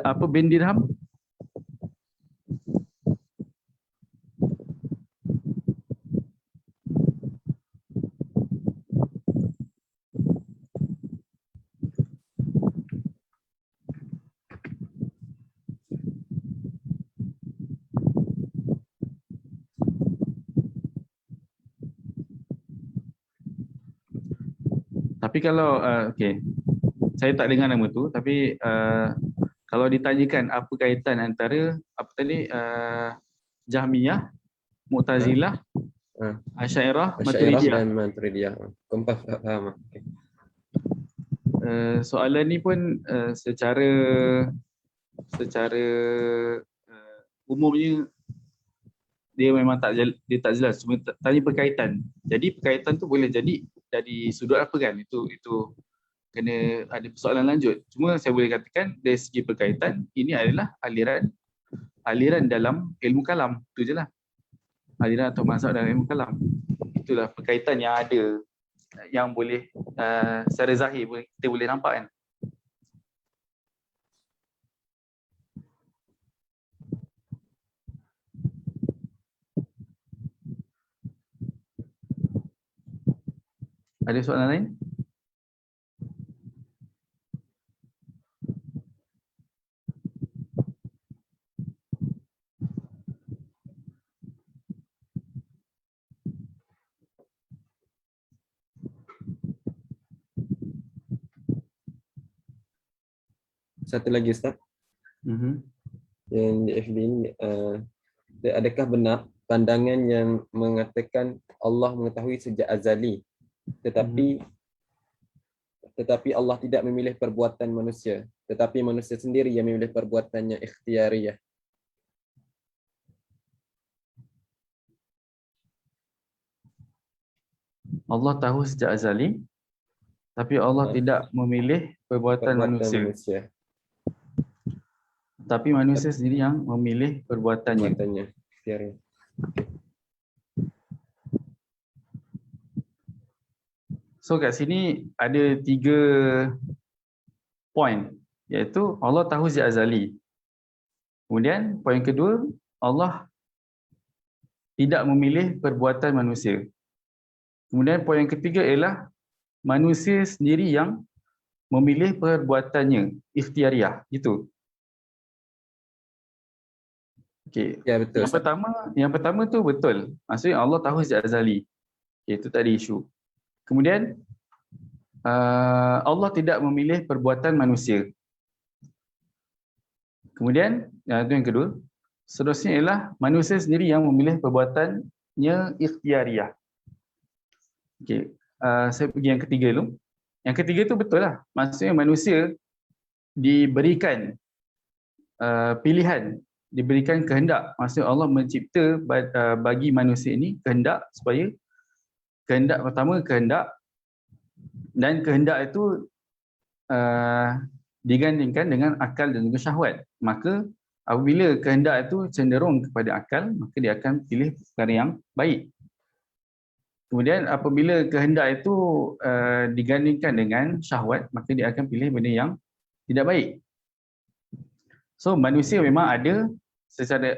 Apa bin Dirham? Tapi kalau okey, saya tak dengar nama tu, tapi kalau ditanyakan apa kaitan antara apa tadi Jahmiyah, Mu'tazilah, Asy'ariyah, Maturidiyah dan Maturidiyah. Kompas faham. Okay. Soalan ni pun secara umumnya dia memang tak jelas, cuma tanya perkaitan. Jadi perkaitan tu boleh jadi dari sudut apa kan? Itu kena ada persoalan lanjut. Cuma saya boleh katakan dari segi berkaitan, ini adalah aliran dalam ilmu kalam. Itu je lah. Aliran atau mazhab dalam ilmu kalam. Itulah berkaitan yang ada, yang boleh secara zahir kita boleh nampak kan. Ada soalan lain? Satu lagi Ustaz, yang di FB ini, adakah benar pandangan yang mengatakan Allah mengetahui sejak azali, tetapi Allah tidak memilih perbuatan manusia, tetapi manusia sendiri yang memilih perbuatannya ikhtiariyah? Allah tahu sejak azali, tapi Allah tidak memilih perbuatan manusia. Tapi manusia sendiri yang memilih perbuatannya. Ikhtiariyah. So kat sini ada 3 poin, iaitu Allah tahu sejak azali. Kemudian poin kedua, Allah tidak memilih perbuatan manusia. Kemudian poin yang ketiga ialah manusia sendiri yang memilih perbuatannya ikhtiariyah. Gitu. Okay. Ya, betul. Yang pertama tu betul. Maksudnya Allah tahu sejak azali. Okay, itu tadi isu. Kemudian Allah tidak memilih perbuatan manusia. Kemudian itu yang kedua. Seterusnya ialah manusia sendiri yang memilih perbuatannya ikhtiariyah. Okay. Saya pergi yang ketiga dulu. Yang ketiga tu betul lah. Maksudnya manusia diberikan pilihan, diberikan kehendak. Maksudnya Allah mencipta bagi manusia ini kehendak, supaya kehendak pertama kehendak, dan kehendak itu digandingkan dengan akal dan juga syahwat. Maka apabila kehendak itu cenderung kepada akal, maka dia akan pilih perkara yang baik. Kemudian apabila kehendak itu digandingkan dengan syahwat, maka dia akan pilih benda yang tidak baik. So manusia memang ada secara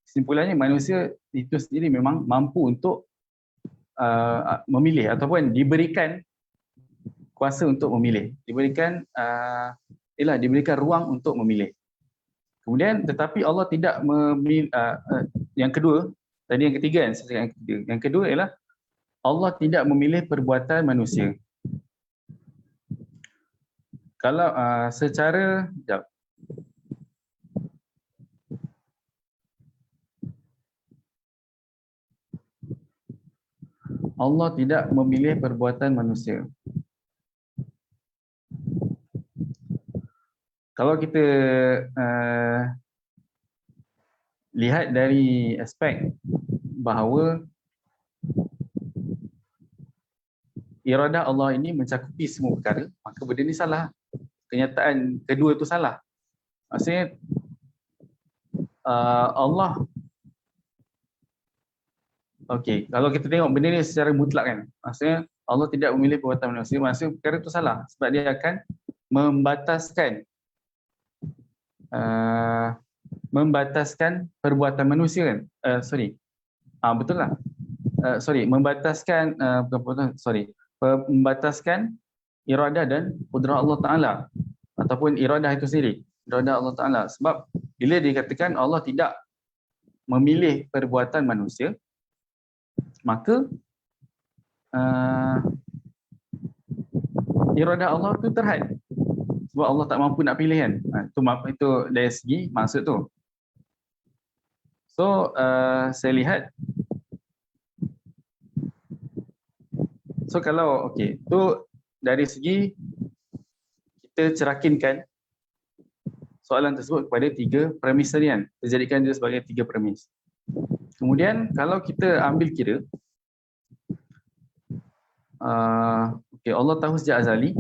kesimpulannya manusia itu sendiri memang mampu untuk memilih ataupun diberikan kuasa untuk memilih, diberikan ruang untuk memilih. Kemudian tetapi Allah tidak memilih. Yang kedua, tadi yang ketiga kan, yang kedua ialah Allah tidak memilih perbuatan manusia. Kalau secara Allah tidak memilih perbuatan manusia. Kalau kita lihat dari aspek bahawa iradah Allah ini mencakupi semua perkara, maka benda ini salah. Kenyataan kedua itu salah. Maksudnya Allah, okey, kalau kita tengok benda ni secara mutlak kan, maksudnya Allah tidak memilih perbuatan manusia, maksudnya perkara itu salah sebab dia akan membataskan perbuatan manusia kan. Betul lah. Membataskan iradah dan kudrah Allah Ta'ala, ataupun iradah itu sendiri, iradah Allah Ta'ala. Sebab bila dikatakan Allah tidak memilih perbuatan manusia, maka iradah Allah itu terhad. Sebab Allah tak mampu nak pilih kan. Itu dari segi maksud tu. So saya lihat, so kalau okey, tu dari segi kita cerakinkan soalan tersebut kepada 3 premis tadi kan. Kita jadikan dia sebagai 3 premis. Kemudian kalau kita ambil kira, okey, Allah tahu sejak azali,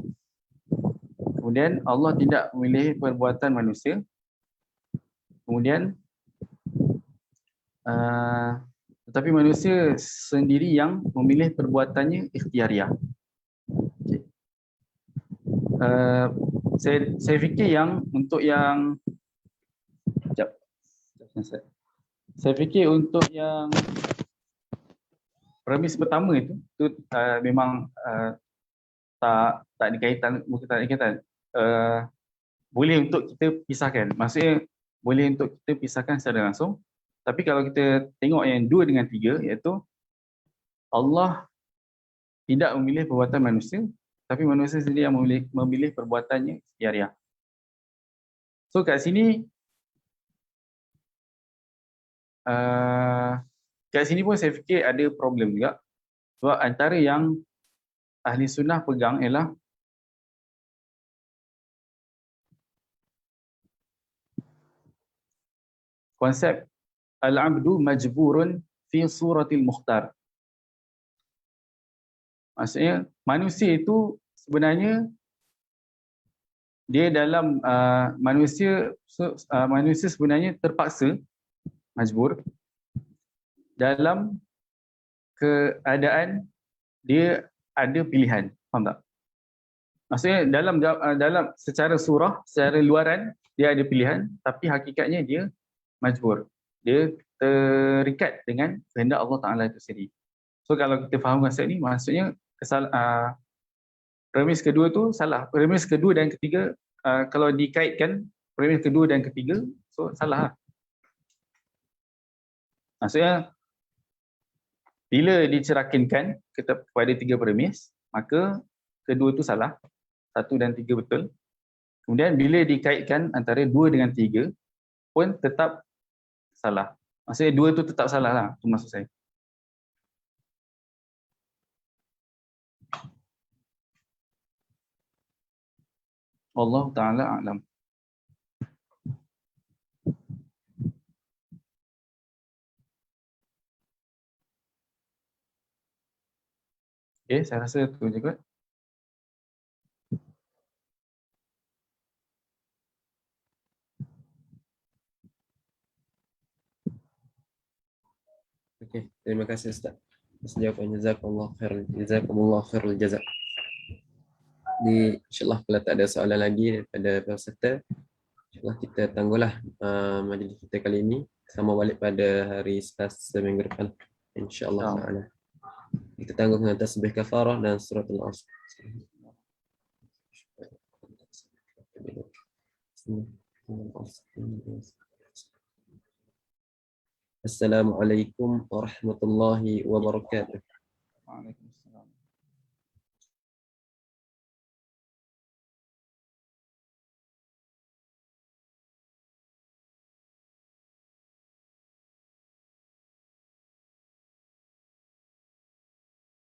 Kemudian Allah tidak memilih perbuatan manusia. Kemudian tetapi manusia sendiri yang memilih perbuatannya ikhtiariah. Okay. Saya fikir yang untuk yang saya fikir untuk yang premis pertama itu memang tak dikaitan, bukan tak dikaitan. Boleh untuk kita pisahkan. Maksudnya boleh untuk kita pisahkan secara langsung. Tapi kalau kita tengok yang 2 dengan 3, iaitu Allah tidak memilih perbuatan manusia, tapi manusia sendiri yang memilih perbuatannya ikhtiariah. So kat sini pun saya fikir ada problem juga. Sebab antara yang ahli sunnah pegang ialah konsep al-abdu majburun fi suratil mukhtar. Maksudnya manusia itu sebenarnya dia dalam manusia sebenarnya terpaksa majbur dalam keadaan dia ada pilihan. Faham tak? Maksudnya dalam secara surah, secara luaran dia ada pilihan, tapi hakikatnya dia majbur. Dia terikat dengan kehendak Allah Taala itu sendiri. So kalau kita faham konsep ni, maksudnya premis kedua tu salah. Premis kedua dan ketiga kalau dikaitkan premis kedua dan ketiga, so salah. Maksudnya bila dicerakinkan kepada 3 premis, maka kedua tu salah, 1 dan 3 betul. Kemudian bila dikaitkan antara 2 dengan 3 pun tetap salah. Maksudnya 2 tu tetap salah lah, itu maksud saya. Allah Ta'ala a'lam. Okay, saya rasa itu je kot. Okey, terima kasih Ustaz. Jawapannya jazakumullah khairul jazak. InsyaAllah kalau tak ada soalan lagi daripada peserta, InsyaAllah kita tangguhlah majlis kita kali ini. Sama balik pada hari Selasa minggu depan. InsyaAllah ta'ala. Kita tangguh dengan tasbih kafarah dan suratul Asr. Assalamualaikum warahmatullahi wabarakatuh. Waalaikumsalam.